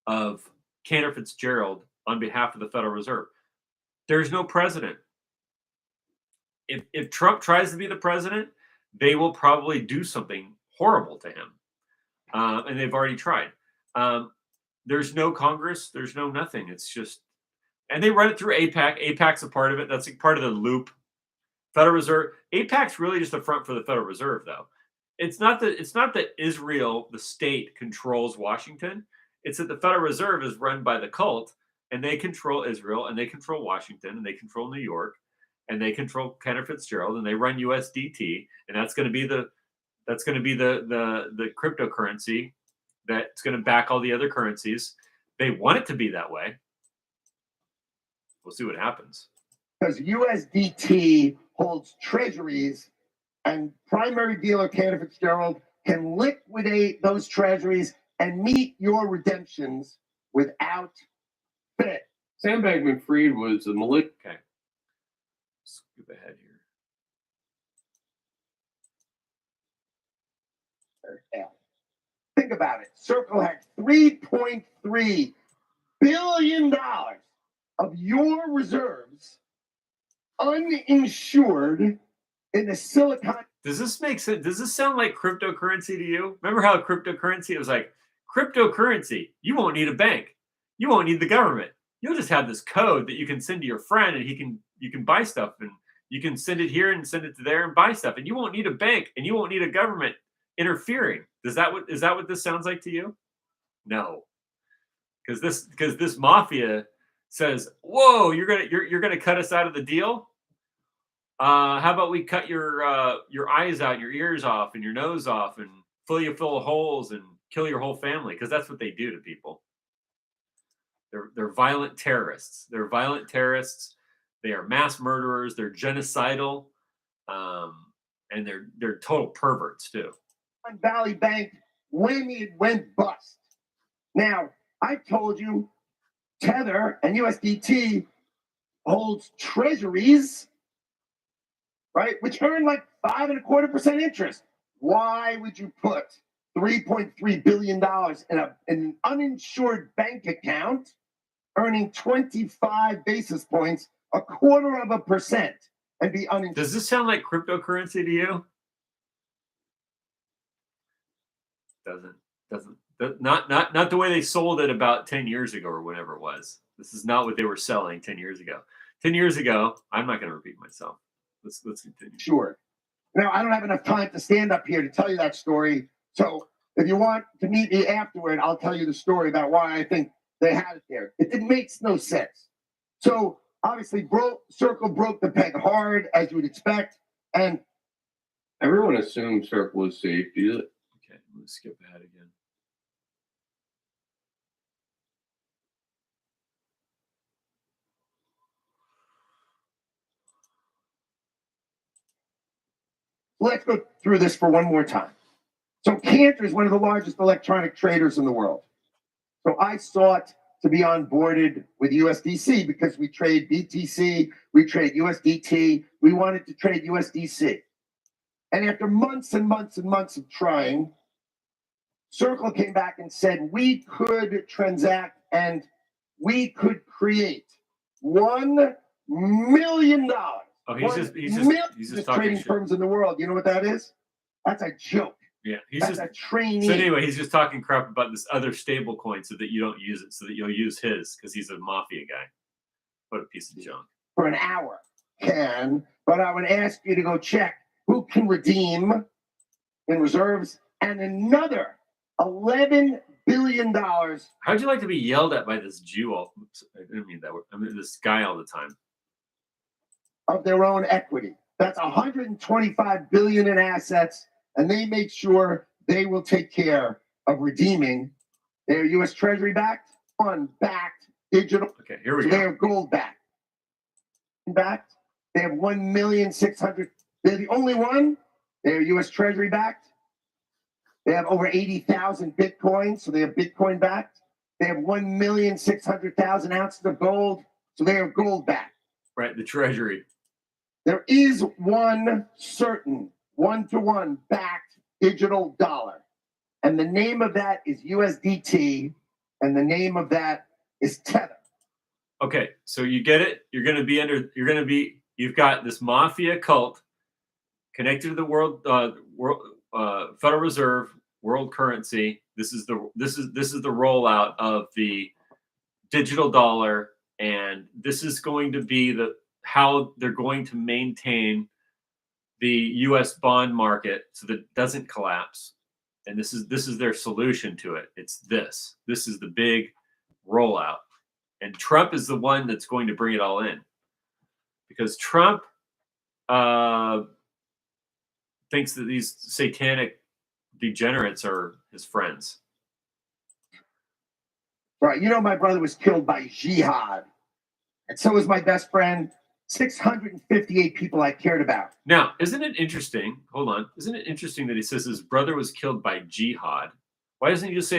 of Cantor Fitzgerald on behalf of the Federal Reserve. There's no president. If Trump tries to be the president, they will probably do something horrible to him, and they've already tried. There's no Congress. There's no nothing. It's just, and they run it through APAC. APAC's a part of it. That's a part of the loop. Federal Reserve. APAC's really just a front for the Federal Reserve, though. It's not that Israel, the state, controls Washington. It's that the Federal Reserve is run by the cult, and they control Israel, and they control Washington, and they control New York, and they control Cantor Fitzgerald, and they run USDT, and that's going to be the cryptocurrency that's going to back all the other currencies. They want it to be that way. We'll see what happens. Because USDT holds treasuries, and primary dealer Cantor Fitzgerald can liquidate those treasuries and meet your redemptions without fit. Sam Bankman-Fried was a malicious. Okay. Skip ahead here. Think about it. Circle had $3.3 billion of your reserves uninsured in the Silicon. Does this make sense? Does this sound like cryptocurrency to you? Remember how cryptocurrency, it was like, cryptocurrency, you won't need a bank. You won't need the government. You'll just have this code that you can send to your friend, and you can buy stuff, and you can send it here and send it to there and buy stuff. And you won't need a bank, and you won't need a government interfering. Is that what this sounds like to you? No. Because this mafia says, whoa, you're gonna cut us out of the deal? How about we cut your eyes out, your ears off, and your nose off, and fill you full of holes and kill your whole family? Because that's what they do to people. They're violent terrorists. They're violent terrorists. They are mass murderers. They're genocidal, and they're total perverts too. Valley Bank when it went bust. Now, I told you Tether and USDT holds treasuries, right, which earn like 5.25% interest. Why would you put $3.3 billion in an uninsured bank account earning 25 basis points, 0.25%, and be uninsured? Does this sound like cryptocurrency to you? Not the way they sold it about 10 years ago or whatever it was. This is not what they were selling 10 years ago. 10 years ago, I'm not going to repeat myself. Let's continue. Sure. Now, I don't have enough time to stand up here to tell you that story. So if you want to meet me afterward, I'll tell you the story about why I think they had it there. It makes no sense. So obviously, Circle broke the peg hard, as you would expect. And Everyone assumed Circle was safe. Okay, I'm going to skip ahead again. Let's go through this for one more time. So Cantor is one of the largest electronic traders in the world. So I sought to be onboarded with USDC because we trade BTC, we trade USDT, we wanted to trade USDC. And after months and months and months of trying, Circle came back and said we could transact and we could create $1 million. Oh, he's just talking trading shit. firms in the world. You know what that is? That's a joke. Yeah, That's a trainee. So anyway, he's just talking crap about this other stable coin so that you don't use it, so that you'll use his because he's a mafia guy. What a piece of junk. For an hour but I would ask you to go check who can redeem in reserves and another $11 billion. How'd you like to be yelled at by this Jew? I didn't mean that word. I mean this guy all the time. Of their own equity. That's 125 billion in assets, and they make sure they will take care of redeeming their U.S. Treasury backed, backed digital. Okay, here we So go. they have gold backed. They have 1,600,000. They're the only one. They're U.S. Treasury backed. They have over 80,000 Bitcoin, so they have Bitcoin backed. They have 1,600,000 ounces of gold, so they are gold backed. Right, the Treasury. There is one certain one-to-one backed digital dollar. And the name of that is USDT. And the name of that is Tether. Okay, so you get it. You've got this mafia cult connected to the Federal Reserve, world currency. This is the rollout of the digital dollar, and this is going to be how they're going to maintain the U.S. bond market so that it doesn't collapse. And this is their solution to it. It's this. This is the big rollout. And Trump is the one that's going to bring it all in. Because Trump thinks that these satanic degenerates are his friends. Right. You know, my brother was killed by jihad. And so was my best friend. 658 people I cared about. Now, isn't it interesting? Hold on. Isn't it interesting that he says his brother was killed by jihad? Why doesn't he just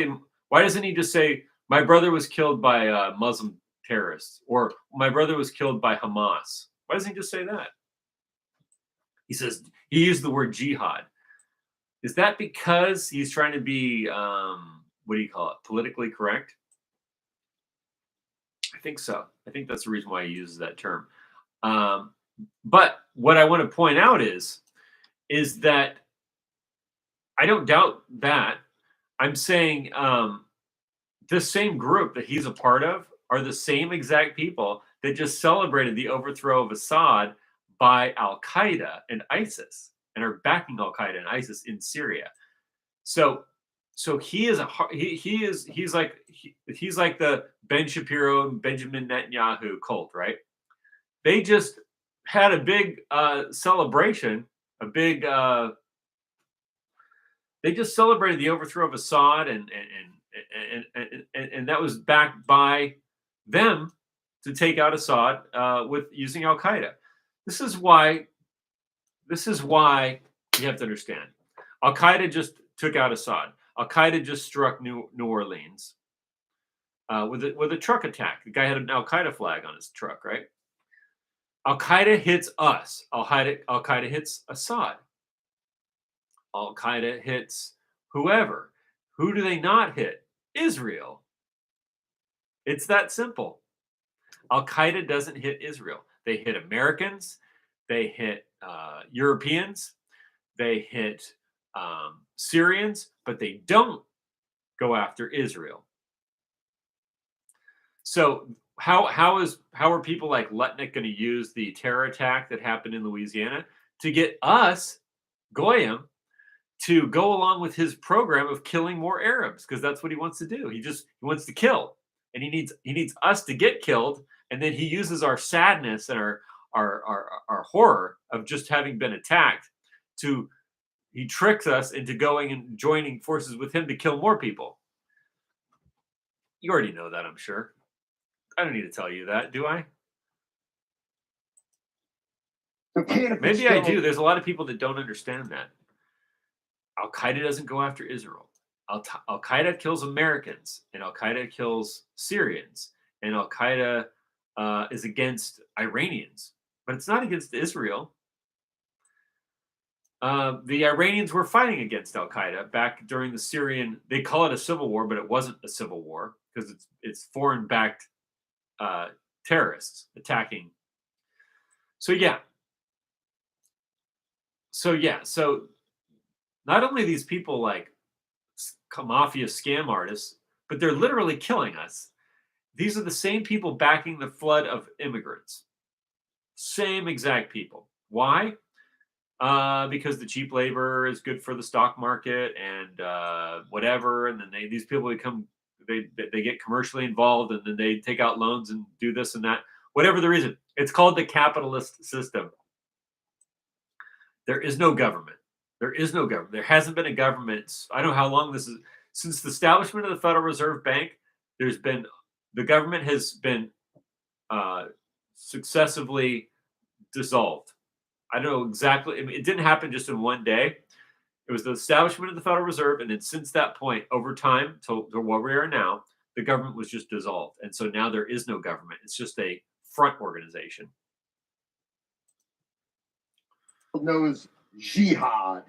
say my brother was killed by Muslim terrorists, or my brother was killed by Hamas? Why doesn't he just say that? He says he used the word jihad. Is that because he's trying to be what do you call it? Politically correct? I think so. I think that's the reason why he uses that term. But what I want to point out is that I don't doubt that. I'm saying this same group that he's a part of are the same exact people that just celebrated the overthrow of Assad by Al Qaeda and ISIS, and are backing Al Qaeda and ISIS in Syria. So he is he's like the Ben Shapiro and Benjamin Netanyahu cult, right? They just had a big celebration, they just celebrated the overthrow of Assad, and that was backed by them to take out Assad with using Al Qaeda. This is why you have to understand. Al Qaeda just took out Assad. Al Qaeda just struck New Orleans with a truck attack. The guy had an Al Qaeda flag on his truck, right? Al Qaeda hits us. Al Qaeda hits Assad. Al Qaeda hits whoever. Who do they not hit? Israel. It's that simple. Al Qaeda doesn't hit Israel. They hit Americans. They hit Europeans. They hit Syrians, but they don't go after Israel. So how are people like Lutnick going to use the terror attack that happened in Louisiana to get us, Goyim, to go along with his program of killing more Arabs? Because that's what he wants to do. He wants to kill, and he needs us to get killed, and then he uses our sadness and our horror of just having been attacked he tricks us into going and joining forces with him to kill more people. You already know that, I'm sure. I don't need to tell you that, do I? So Canada Maybe I do. Fitzgerald- There's a lot of people that don't understand that. Al Qaeda doesn't go after Israel. Al Qaeda kills Americans, and Al Qaeda kills Syrians, and Al Qaeda is against Iranians, but it's not against Israel. The Iranians were fighting against Al Qaeda back during the Syrian. They call it a civil war, but it wasn't a civil war because it's foreign-backed terrorists attacking. So yeah. So not only these people like Mafia scam artists, but they're literally killing us. These are the same people backing the flood of immigrants. Same exact people. Why? Because the cheap labor is good for the stock market and whatever, and then these people become they get commercially involved, and then they take out loans and do this and that. Whatever the reason, it's called the capitalist system. There is no government. There is no government. There hasn't been a government. I don't know how long this is since the establishment of the Federal Reserve Bank. The government has been successively dissolved. I don't know exactly. I mean, it didn't happen just in one day. It was the establishment of the Federal Reserve, and then since that point, over time to where we are now, the government was just dissolved, and so now there is no government. It's just a front organization. knows jihad.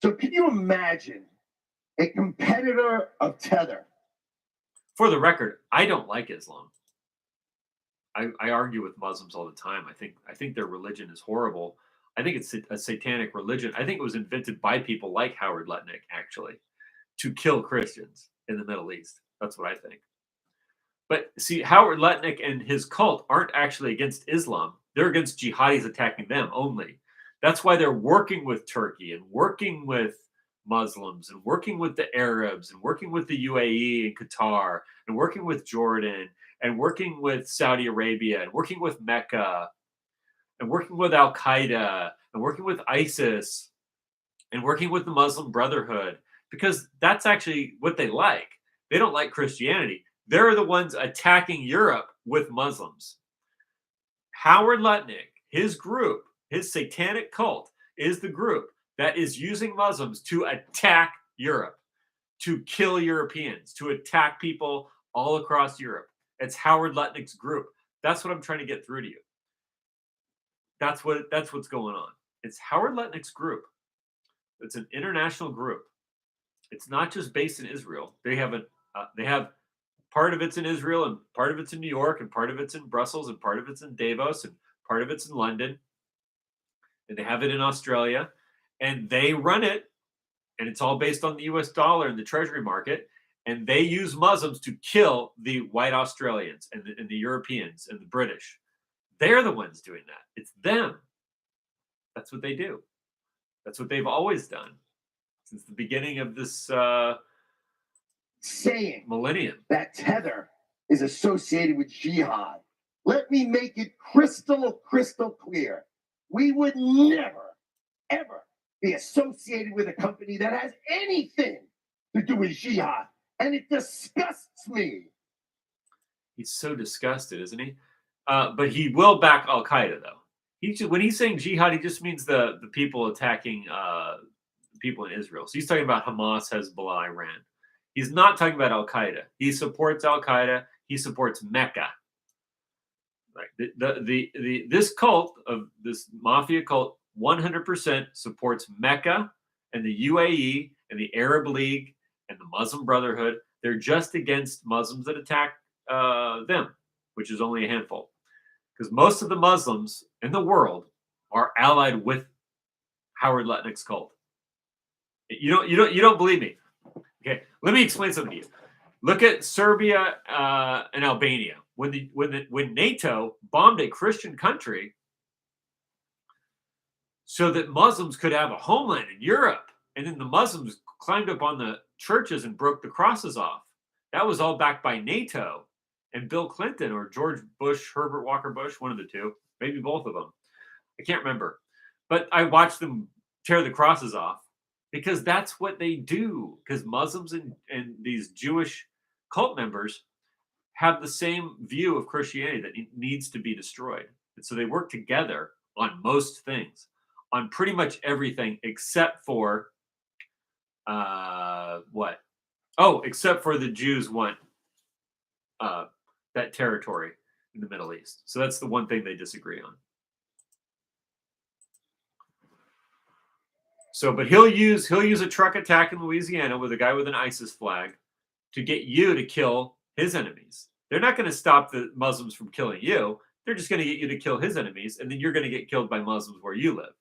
So can you imagine a competitor of Tether? For the record, I don't like Islam. I argue with Muslims all the time. I think their religion is horrible. I think it's a satanic religion. I think it was invented by people like Howard Lutnick, actually, to kill Christians in the Middle East. That's what I think. But see, Howard Lutnick and his cult aren't actually against Islam. They're against jihadis attacking them only. That's why they're working with Turkey and working with Muslims and working with the Arabs and working with the UAE and Qatar and working with Jordan and working with Saudi Arabia and working with Mecca and working with Al Qaeda and working with ISIS and working with the Muslim Brotherhood, because that's actually what they like. They don't like Christianity. They're the ones attacking Europe with Muslims. Howard Lutnick, his group, his satanic cult, is the group that is using Muslims to attack Europe, to kill Europeans, to attack people all across Europe. It's Howard Lutnick's group. That's what I'm trying to get through to you. That's what's going on. It's Howard Lutnick's group. It's an international group. It's not just based in Israel. They have part of it's in Israel, and part of it's in New York, and part of it's in Brussels, and part of it's in Davos, and part of it's in London, and they have it in Australia, and they run it, and it's all based on the US dollar and the treasury market, and they use Muslims to kill the white Australians and the Europeans and the British. They're the ones doing that. It's them. That's what they do. That's what they've always done since the beginning of this saying millennium. That Tether is associated with jihad. Let me make it crystal clear. We would never, ever be associated with a company that has anything to do with jihad. And it disgusts me. He's so disgusted, isn't he? But he will back Al Qaeda, though. When he's saying jihad, he just means the people attacking people in Israel. So he's talking about Hamas, Hezbollah, Iran. He's not talking about Al Qaeda. He supports Al Qaeda. He supports Mecca. Right. This cult of this mafia cult 100% supports Mecca and the UAE and the Arab League and the Muslim Brotherhood. They're just against Muslims that attack them, which is only a handful, because most of the Muslims in the world are allied with Howard Lutnick's cult. You don't believe me? Okay, let me explain something to you. Look at Serbia and Albania. When NATO bombed a Christian country so that Muslims could have a homeland in Europe, and then the Muslims climbed up on the churches and broke the crosses off. That was all backed by NATO and Bill Clinton or George Bush, Herbert Walker Bush, one of the two, maybe both of them. I can't remember. But I watched them tear the crosses off because that's what they do. Because Muslims and these Jewish cult members have the same view of Christianity that it needs to be destroyed. And so they work together on most things, on pretty much everything except for what? Oh, except for the Jews want that territory in the Middle East. So that's the one thing they disagree on. So, but he'll use a truck attack in Louisiana with a guy with an ISIS flag to get you to kill his enemies. They're not going to stop the Muslims from killing you. They're just going to get you to kill his enemies, and then you're going to get killed by Muslims where you live.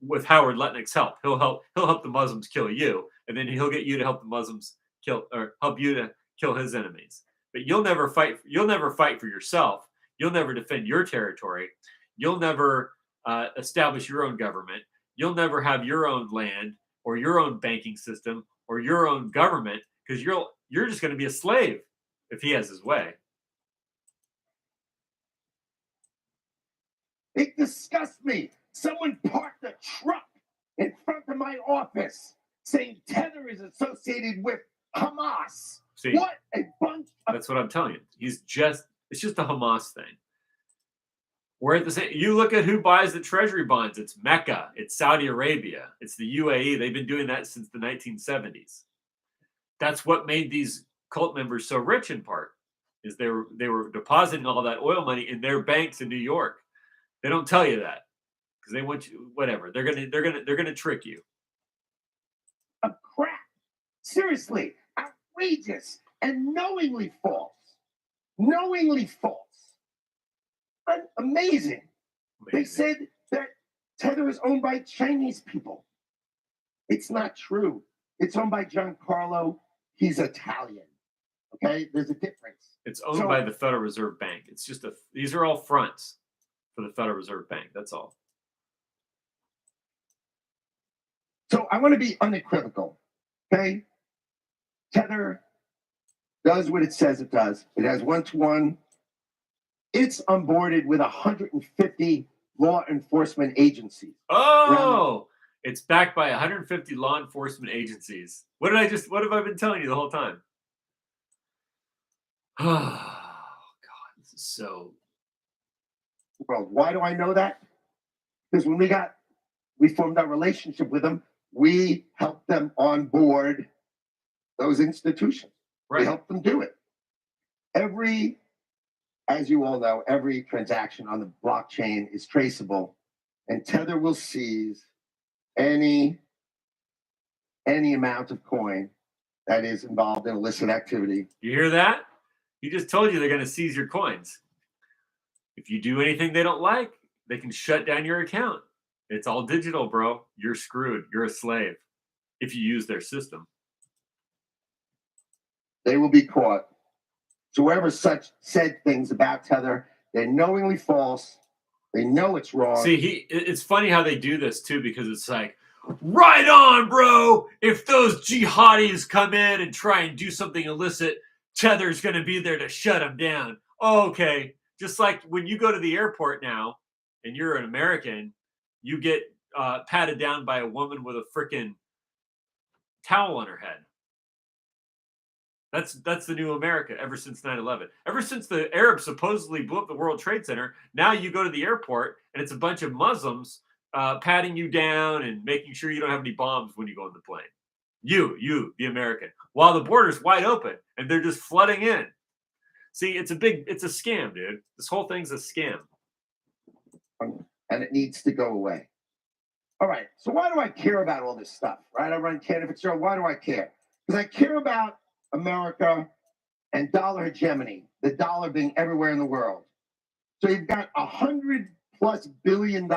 With Howard Lutnick's help, he'll help the Muslims kill you, and then he'll get you to help the Muslims help you to kill his enemies. But you'll never fight. You'll never fight for yourself. You'll never defend your territory. You'll never establish your own government. You'll never have your own land or your own banking system or your own government, because you're just going to be a slave if he has his way. It disgusts me. Someone parked a truck in front of my office saying Tether is associated with Hamas. See, what a bunch of... That's what I'm telling you. It's just a Hamas thing. We're at the same. You look at who buys the treasury bonds. It's Mecca. It's Saudi Arabia. It's the UAE. They've been doing that since the 1970s. That's what made these cult members so rich, in part, is they were depositing all that oil money in their banks in New York. They don't tell you that because they want you. Whatever. They're gonna trick you. Of crap. Seriously, outrageous and knowingly false. Knowingly false. Amazing. They said that Tether is owned by Chinese people. It's not true. It's owned by Giancarlo. He's Italian. Okay, there's a difference. It's owned by the Federal Reserve Bank. It's just these are all fronts for the Federal Reserve Bank. That's all. So I want to be unequivocal. Okay, Tether does what it says it does. It has one-to-one. It's onboarded with 150 law enforcement agencies. Oh, it's backed by 150 law enforcement agencies. What have I been telling you the whole time? Oh, God, this is so... Well, why do I know that? Because when we formed our relationship with them, we helped them onboard those institutions. Right. We helped them do it. As you all know, every transaction on the blockchain is traceable, and Tether will seize any amount of coin that is involved in illicit activity. You hear that? He just told you they're going to seize your coins. If you do anything they don't like, they can shut down your account. It's all digital, bro. You're screwed. You're a slave if you use their system. They will be caught. So whoever said things about Tether, they're knowingly false. They know it's wrong. See, it's funny how they do this too, because it's like, right on, bro. If those jihadis come in and try and do something illicit, Tether's going to be there to shut them down. Oh, okay. Just like when you go to the airport now and you're an American, you get patted down by a woman with a freaking towel on her head. That's the new America ever since 9/11. Ever since the Arabs supposedly blew up the World Trade Center, now you go to the airport and it's a bunch of Muslims patting you down and making sure you don't have any bombs when you go on the plane. You, the American, while the border's wide open and they're just flooding in. See, it's a scam, dude. This whole thing's a scam. And it needs to go away. All right. So why do I care about all this stuff? Right? I run Canada Fitzgerald. Why do I care? Because I care about America and dollar hegemony, the dollar being everywhere in the world. So you've got $100+ billion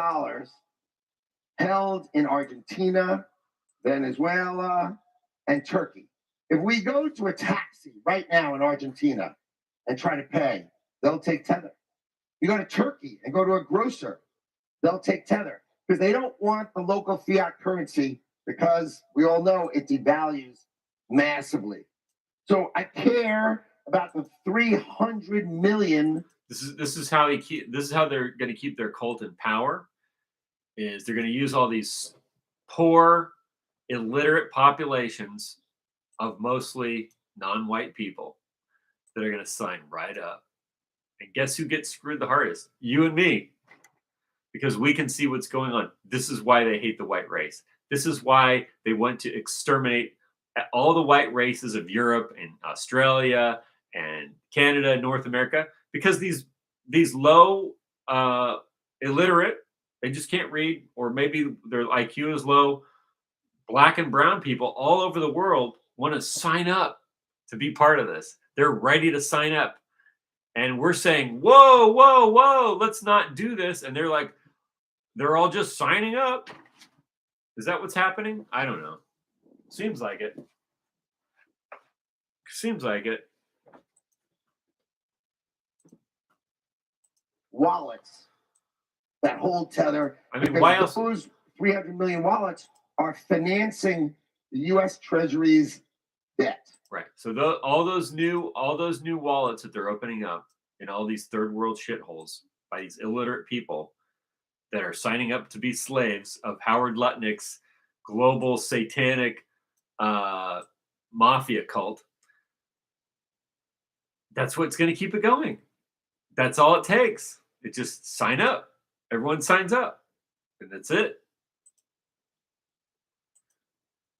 held in Argentina, Venezuela, and Turkey. If we go to a taxi right now in Argentina and try to pay, they'll take Tether. You go to Turkey and go to a grocer, they'll take Tether because they don't want the local fiat currency because we all know it devalues massively. So I care about the 300 million. This is how they're going to keep their cult in power. Is they're going to use all these poor, illiterate populations of mostly non-white people that are going to sign right up. And guess who gets screwed the hardest? You and me. because we can see what's going on. This is why they hate the white race. This is why they want to exterminate all the white races of Europe and Australia and Canada and North America, because these low illiterate, they just can't read, or maybe their IQ is low, black and brown people all over the world want to sign up to be part of this. They're ready to sign up. And we're saying, whoa, whoa, whoa, let's not do this. And they're like, they're all just signing up. Is that what's happening? I don't know. Seems like it. Seems like it. Wallets that hold Tether. I mean, because why else? Those 300 million wallets are financing the U.S. Treasury's debt. Right. So all those new wallets that they're opening up in all these third world shitholes by these illiterate people that are signing up to be slaves of Howard Lutnick's global satanic mafia cult. That's what's going to keep it going. That's all it takes. It just sign up. Everyone signs up, and that's it.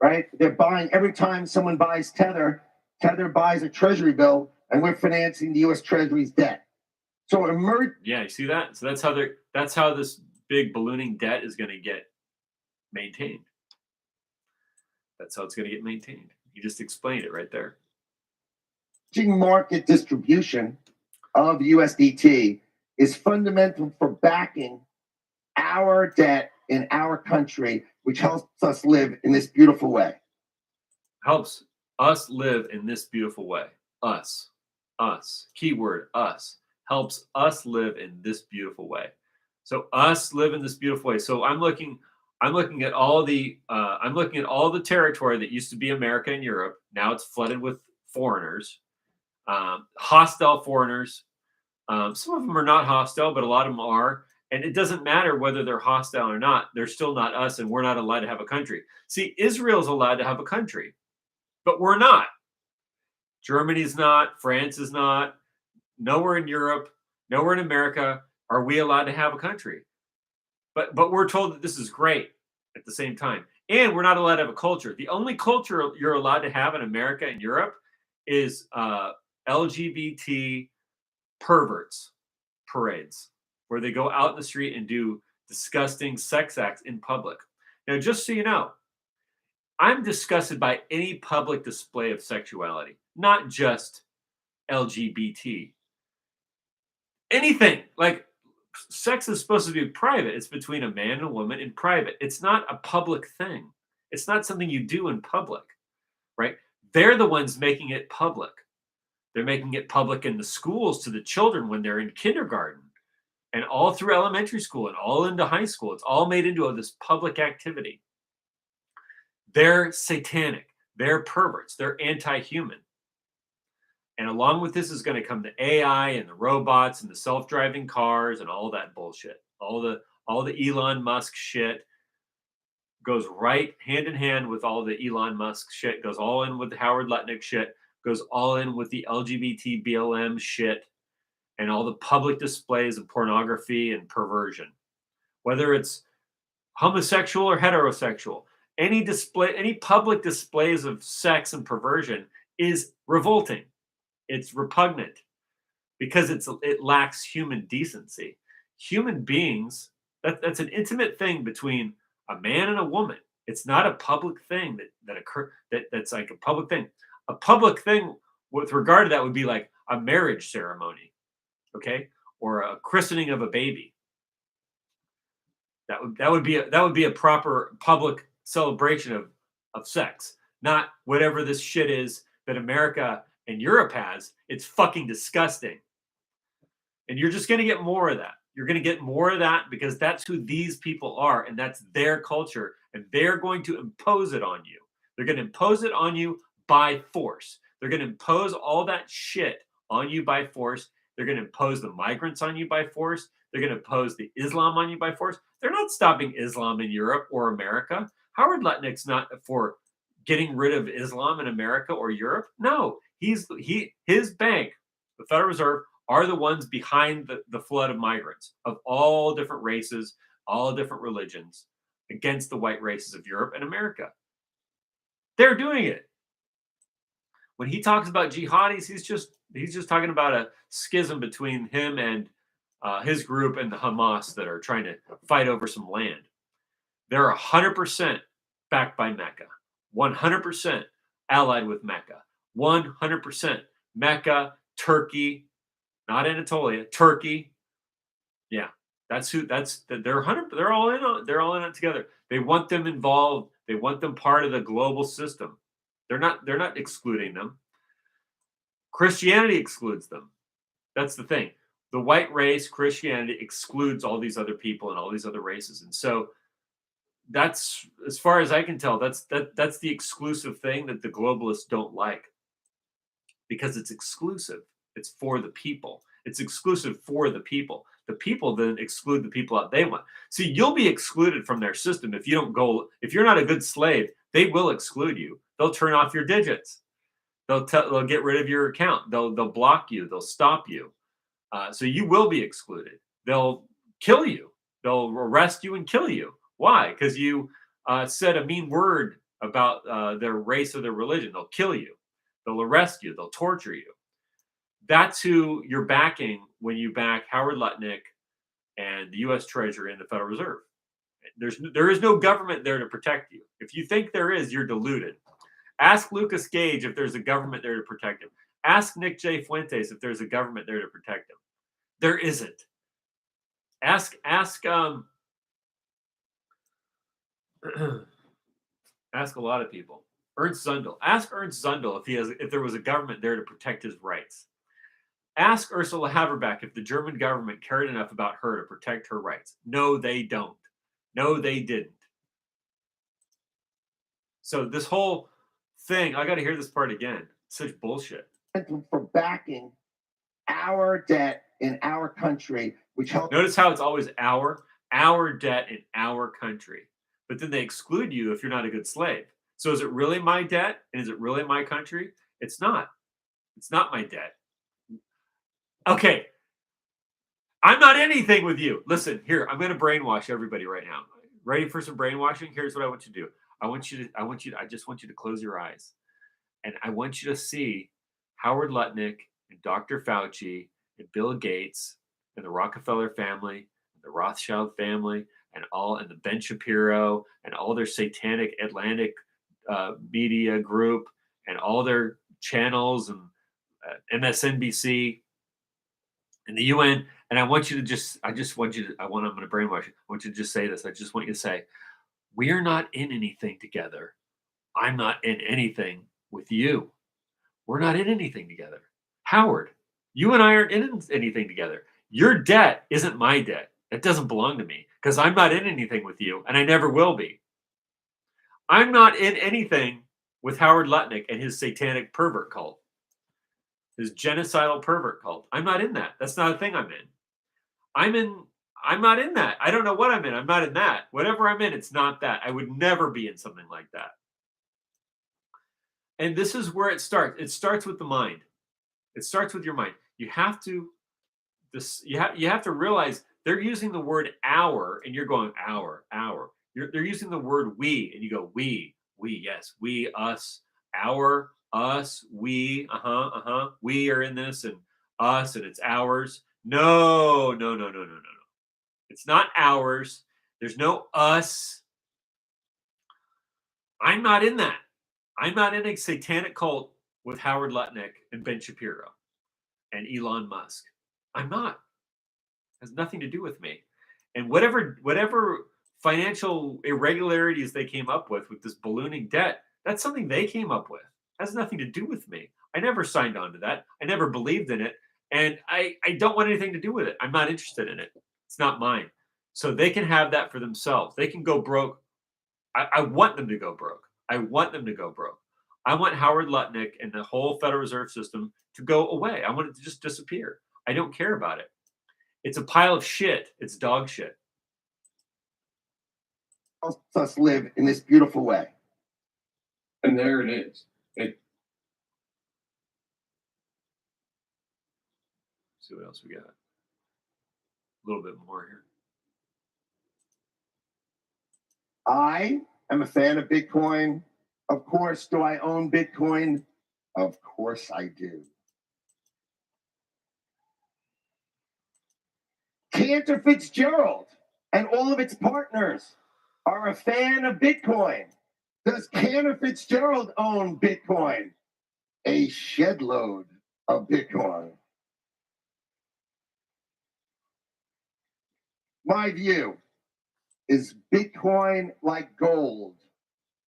Right? They're buying, every time someone buys Tether, Tether buys a treasury bill, and we're financing the U.S. Treasury's debt. So yeah, you see that? So that's how this big ballooning debt is going to get maintained. That's how it's going to get maintained. You just explained it right there. market distribution of USDT is fundamental for backing our debt in our country, which helps us live in this beautiful way. Helps us live in this beautiful way. Us. Keyword us. Helps us live in this beautiful way. So us live in this beautiful way. So I'm looking at all the territory that used to be America and Europe. Now it's flooded with foreigners, hostile foreigners. Some of them are not hostile, but a lot of them are. And it doesn't matter whether they're hostile or not. They're still not us, and we're not allowed to have a country. See, Israel's allowed to have a country, but we're not. Germany's not. France is not. Nowhere in Europe, nowhere in America are we allowed to have a country. But we're told that this is great at the same time. And we're not allowed to have a culture. The only culture you're allowed to have in America and Europe is LGBT perverts parades, where they go out in the street and do disgusting sex acts in public. Now, just so you know, I'm disgusted by any public display of sexuality, not just LGBT. Anything. Like, sex is supposed to be private. It's between a man and a woman in private. It's not a public thing. It's not something you do in public, right? They're the ones making it public. They're making it public in the schools to the children when they're in kindergarten and all through elementary school and all into high school. It's all made into this public activity. They're satanic. They're perverts. They're anti-human. And along with this is going to come the AI and the robots and the self-driving cars and all that bullshit. All the Elon Musk shit goes right hand in hand with all the Elon Musk shit, goes all in with the Howard Lutnick shit, goes all in with the LGBT BLM shit and all the public displays of pornography and perversion. Whether it's homosexual or heterosexual, any public displays of sex and perversion is revolting. It's repugnant because it lacks human decency. Human beings, that's an intimate thing between a man and a woman. It's not a public thing that's like a public thing. A public thing with regard to that would be like a marriage ceremony, okay, or a christening of a baby. That would be a proper public celebration of sex, not whatever this shit is that America and Europe has. It's fucking disgusting. And you're just going to get more of that. You're going to get more of that because that's who these people are and that's their culture. And they're going to impose it on you. They're going to impose it on you by force. They're going to impose all that shit on you by force. They're going to impose the migrants on you by force. They're going to impose the Islam on you by force. They're not stopping Islam in Europe or America. Howard Lutnick's not for getting rid of Islam in America or Europe. No, his bank, the Federal Reserve, are the ones behind the flood of migrants of all different races, all different religions against the white races of Europe and America. They're doing it. When he talks about jihadis, he's just talking about a schism between him and his group and the Hamas that are trying to fight over some land. They're 100% backed by Mecca, 100% allied with Mecca, 100% Mecca, Turkey, not Anatolia, Turkey. Yeah, they're 100. They're all in on. They're all in it together. They want them involved. They want them part of the global system. They're not excluding them. Christianity excludes them. That's the thing. The white race, Christianity excludes all these other people and all these other races, and so that's, as far as I can tell, that's the exclusive thing that the globalists don't like, because it's exclusive. It's for the people. It's exclusive for the people. The people then exclude the people that they want. See, you'll be excluded from their system if you don't go. If you're not a good slave, they will exclude you. They'll turn off your digits. They'll get rid of your account. They'll block you. They'll stop you. So you will be excluded. They'll kill you. They'll arrest you and kill you. Why? Because you said a mean word about their race or their religion. They'll kill you. They'll arrest you. They'll torture you. That's who you're backing when you back Howard Lutnick and the U.S. Treasury and the Federal Reserve. There is no government there to protect you. If you think there is, you're deluded. Ask Lucas Gage if there's a government there to protect him. Ask Nick J. Fuentes if there's a government there to protect him. There isn't. Ask ask a lot of people. Ernst Zundel. Ask Ernst Zundel if there was a government there to protect his rights. Ask Ursula Haberback if the German government cared enough about her to protect her rights. No, they don't. No, they didn't. So this whole thing, I got to hear this part again. Such bullshit. For backing our debt in our country, which helps. Notice how it's always our debt in our country. But then they exclude you if you're not a good slave. So is it really my debt? And is it really my country? It's not. It's not my debt. Okay. I'm not anything with you. Listen, here, I'm going to brainwash everybody right now. Ready for some brainwashing? Here's what I want you to do. I just want you to close your eyes. And I want you to see Howard Lutnick and Dr. Fauci and Bill Gates and the Rockefeller family and the Rothschild family and the Ben Shapiro and all their satanic Atlantic media group and all their channels and MSNBC and the UN. And I'm going to brainwash you. I want you to just say this. I just want you to say, we are not in anything together. I'm not in anything with you. We're not in anything together. Howard, you and I aren't in anything together. Your debt isn't my debt. It doesn't belong to me because I'm not in anything with you and I never will be. I'm not in anything with Howard Lutnick and his satanic pervert cult, his genocidal pervert cult. I'm not in that. That's not a thing I'm in. I'm not in that. I don't know what I'm in. I'm not in that. Whatever I'm in, it's not that. I would never be in something like that. And this is where it starts. It starts with the mind. It starts with your mind. You have to realize they're using the word our, and you're going our. They're using the word we, and you go we, yes, we, us, our, us, we, we are in this, and us, and it's ours. No. It's not ours. There's no us. I'm not in that. I'm not in a satanic cult with Howard Lutnick and Ben Shapiro and Elon Musk. I'm not. It has nothing to do with me. And whatever financial irregularities they came up with this ballooning debt, that's something they came up with. It has nothing to do with me. I never signed on to that. I never believed in it. And I don't want anything to do with it. I'm not interested in it. It's not mine. So they can have that for themselves. They can go broke. I want them to go broke. I want Howard Lutnick and the whole Federal Reserve System to go away. I want it to just disappear. I don't care about it. It's a pile of shit. It's dog shit. Helps us live in this beautiful way. And there it is. see what else we got. A little bit more here. I am a fan of Bitcoin. Of course, do I own Bitcoin? Of course I do. Cantor Fitzgerald and all of its partners are a fan of Bitcoin. Does Cantor Fitzgerald own Bitcoin? A shed load of Bitcoin. My view is Bitcoin, like gold,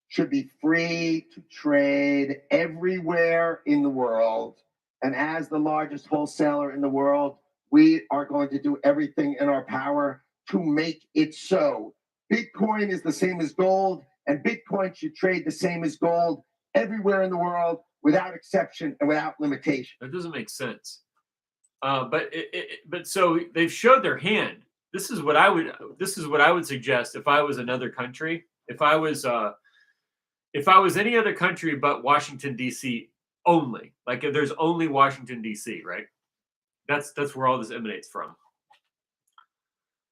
should be free to trade everywhere in the world. And as the largest wholesaler in the world, we are going to do everything in our power to make it so. Bitcoin is the same as gold, and Bitcoin should trade the same as gold everywhere in the world without exception and without limitation. That doesn't make sense. But so they've showed their hand. This is what I would suggest if I was another country. If I was any other country but Washington D.C. only, like if there's only Washington D.C., right? That's where all this emanates from.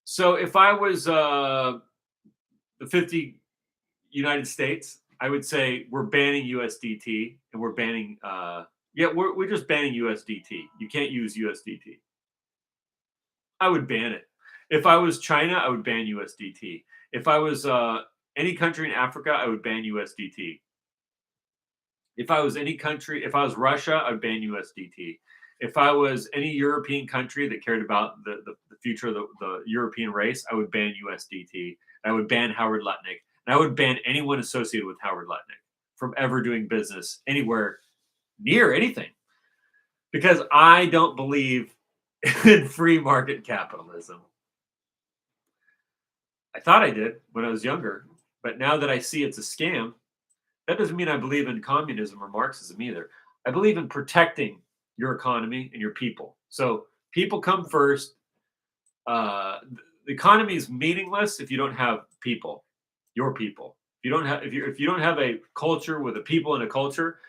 So if I was the 50 United States, I would say we're banning USDT and we're banning we're just banning USDT. You can't use USDT. I would ban it. If I was China, I would ban USDT. If I was any country in Africa, I would ban USDT. If I was Russia, I would ban USDT. If I was any European country that cared about the future of the European race, I would ban USDT. I would ban Howard Lutnick. And I would ban anyone associated with Howard Lutnick from ever doing business anywhere near anything. Because I don't believe in free market capitalism. I thought I did when I was younger, but now that I see it's a scam, that doesn't mean I believe in communism or Marxism either. I believe in protecting your economy and your people. So people come first. The economy is meaningless if you don't have people, your people. If you don't have a culture with a people and a culture,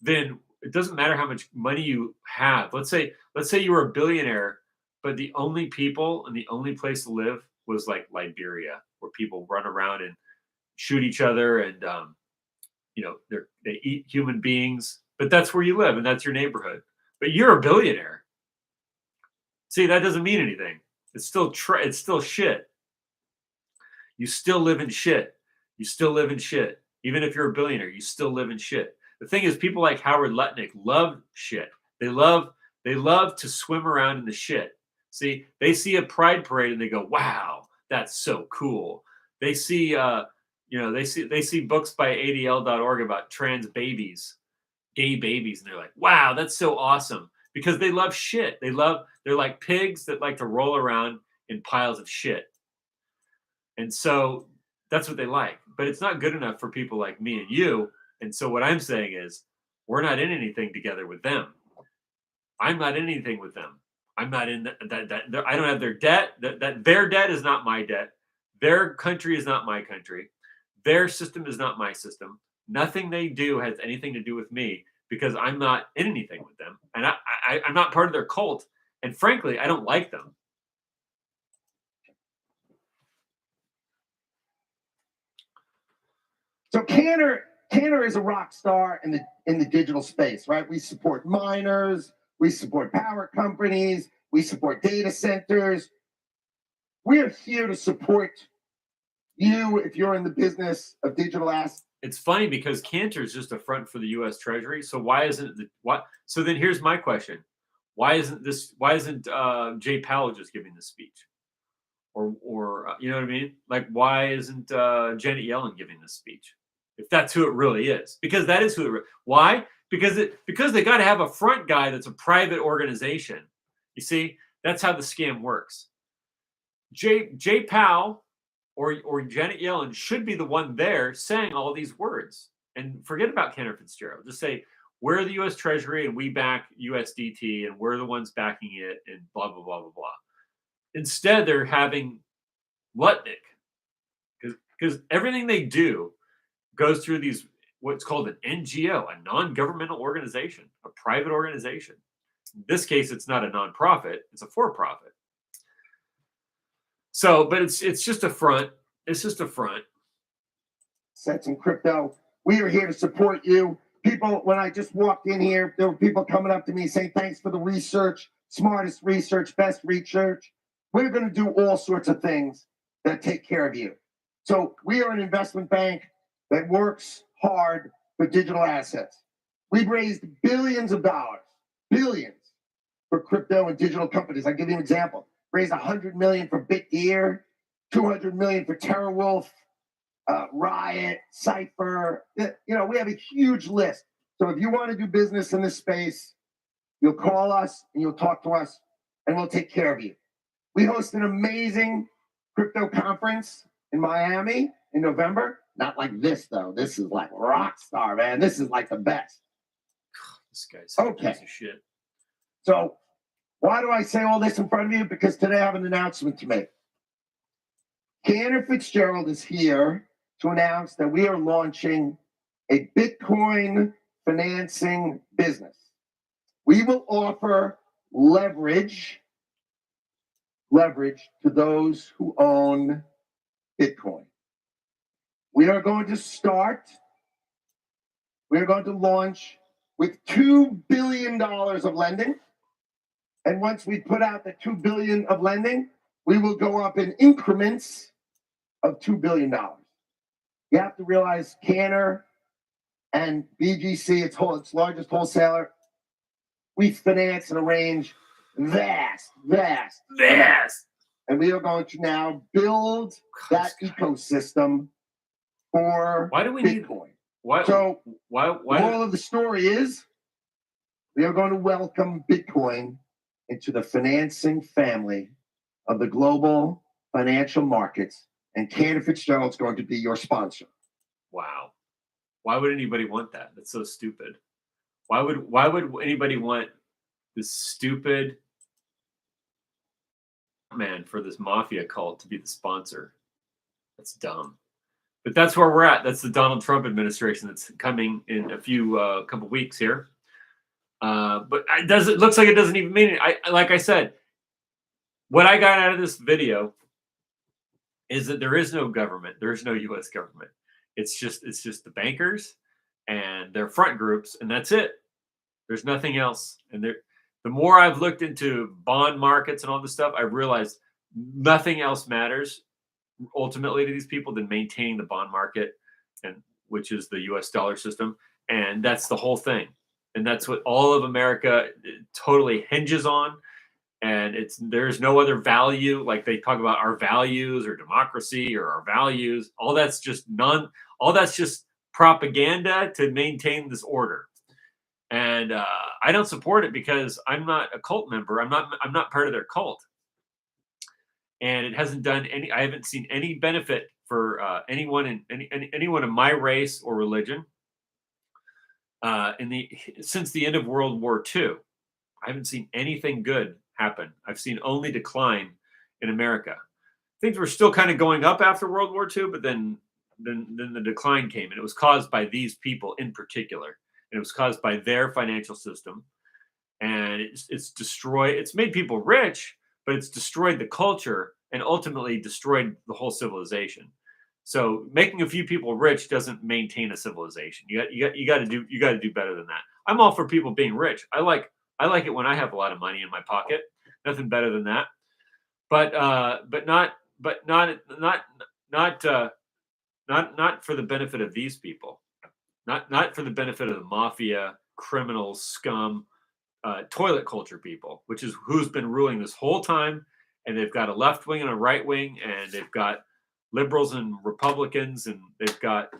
then it doesn't matter how much money you have. Let's say you were a billionaire, but the only people and the only place to live was like Liberia, where people run around and shoot each other, and they eat human beings. But that's where you live, and that's your neighborhood. But you're a billionaire. See, that doesn't mean anything. It's still it's still shit. You still live in shit. You still live in shit. Even if you're a billionaire, you still live in shit. The thing is, people like Howard Lutnick love shit. They love to swim around in the shit. See, they see a pride parade and they go, "Wow, that's so cool." They see, they see books by ADL.org about trans babies, gay babies, and they're like, "Wow, that's so awesome." Because they love shit. They're like pigs that like to roll around in piles of shit. And so that's what they like. But it's not good enough for people like me and you. And so what I'm saying is, we're not in anything together with them. I'm not in anything with them. I'm not in that. I don't have their debt. That their debt is not my debt. Their country is not my country. Their system is not my system. Nothing they do has anything to do with me, because I'm not in anything with them, and I'm not part of their cult. And frankly, I don't like them. So Cantor is a rock star in the digital space, right? We support miners, we support power companies, we support data centers. We're here to support you if you're in the business of digital assets. It's funny because Cantor is just a front for the U.S. Treasury. So why isn't what? So then here's my question: Why isn't Jay Powell just giving this speech? Or you know what I mean? Like, why isn't Janet Yellen giving this speech? If that's who it really is, because that is who it. Why? Because they got to have a front guy that's a private organization. You see, that's how the scam works. Jay Powell or Janet Yellen should be the one there saying all these words, and forget about Cantor Fitzgerald. Just say, we're the U.S. Treasury and we back USDT and we're the ones backing it, and blah blah blah blah blah. Instead, they're having Lutnick, because everything they do goes through what's called an NGO, a non-governmental organization, a private organization. In this case, it's not a nonprofit; it's a for-profit. So, but it's just a front. It's just a front. Sets in crypto. We are here to support you. People, when I just walked in here, there were people coming up to me saying, thanks for the research, smartest research, best research. We're going to do all sorts of things that take care of you. So we are an investment bank that works hard for digital assets. We've raised billions of dollars, billions, for crypto and digital companies. I'll give you an example. Raised $100 million for BitGear, $200 million for TerraWolf, Riot, Cypher. You know, we have a huge list. So if you want to do business in this space, you'll call us and you'll talk to us and we'll take care of you. We host an amazing crypto conference in Miami in November. Not like this, though. This is like rock star, man. This is like the best. This guy's Okay. a piece of shit. So why do I say all this in front of you? Because today I have an announcement to make. Cantor Fitzgerald is here to announce that we are launching a Bitcoin financing business. We will offer leverage to those who own Bitcoin. We are going to launch with $2 billion of lending. And once we put out the $2 billion of lending, we will go up in increments of $2 billion. You have to realize Cantor and BGC, its largest wholesaler, we finance and arrange vast. And we are going to now build that ecosystem for Why do we Bitcoin. Why? So Why? the moral of the story is we are going to welcome Bitcoin into the financing family of the global financial markets, and Cantor Fitzgerald's going to be your sponsor. Wow. Why would anybody want that? That's so stupid. Why would anybody want this stupid man for this mafia cult to be the sponsor? That's dumb. But that's where we're at. That's the Donald Trump administration that's coming in a few couple weeks here. But it looks like it doesn't even mean it. Like I said, what I got out of this video is that there is no government. There is no U.S. government. It's just the bankers and their front groups, and that's it. There's nothing else. And the more I've looked into bond markets and all this stuff, I realized nothing else matters ultimately to these people than maintaining the bond market, and which is the U.S. dollar system, and that's the whole thing. And that's what all of America totally hinges on. And there's no other value. Like they talk about our values or democracy or our values. All that's just propaganda to maintain this order. And I don't support it because I'm not a cult member. I'm not part of their cult. And it hasn't done any. I haven't seen any benefit for anyone in my race or religion since the end of World War II. I haven't seen anything good happen. I've seen only decline in America. Things were still kind of going up after World War II, but then the decline came, and it was caused by these people in particular, and it was caused by their financial system, and it's destroyed. It's made people rich, but it's destroyed the culture and ultimately destroyed the whole civilization. So making a few people rich doesn't maintain a civilization. You got to do better than that. I'm all for people being rich. I like it when I have a lot of money in my pocket. Nothing better than that. But not for the benefit of these people. Not for the benefit of the mafia, criminals, scum, toilet culture people, which is who's been ruling this whole time. And they've got a left wing and a right wing, and they've got liberals and Republicans, and they've got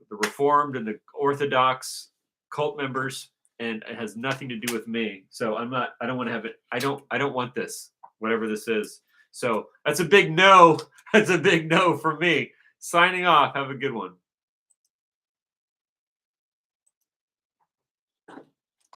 the Reformed and the Orthodox cult members, and it has nothing to do with me. So I don't want to have it. I don't want this, whatever this is. So that's a big no. That's a big no for me. Signing off. Have a good one.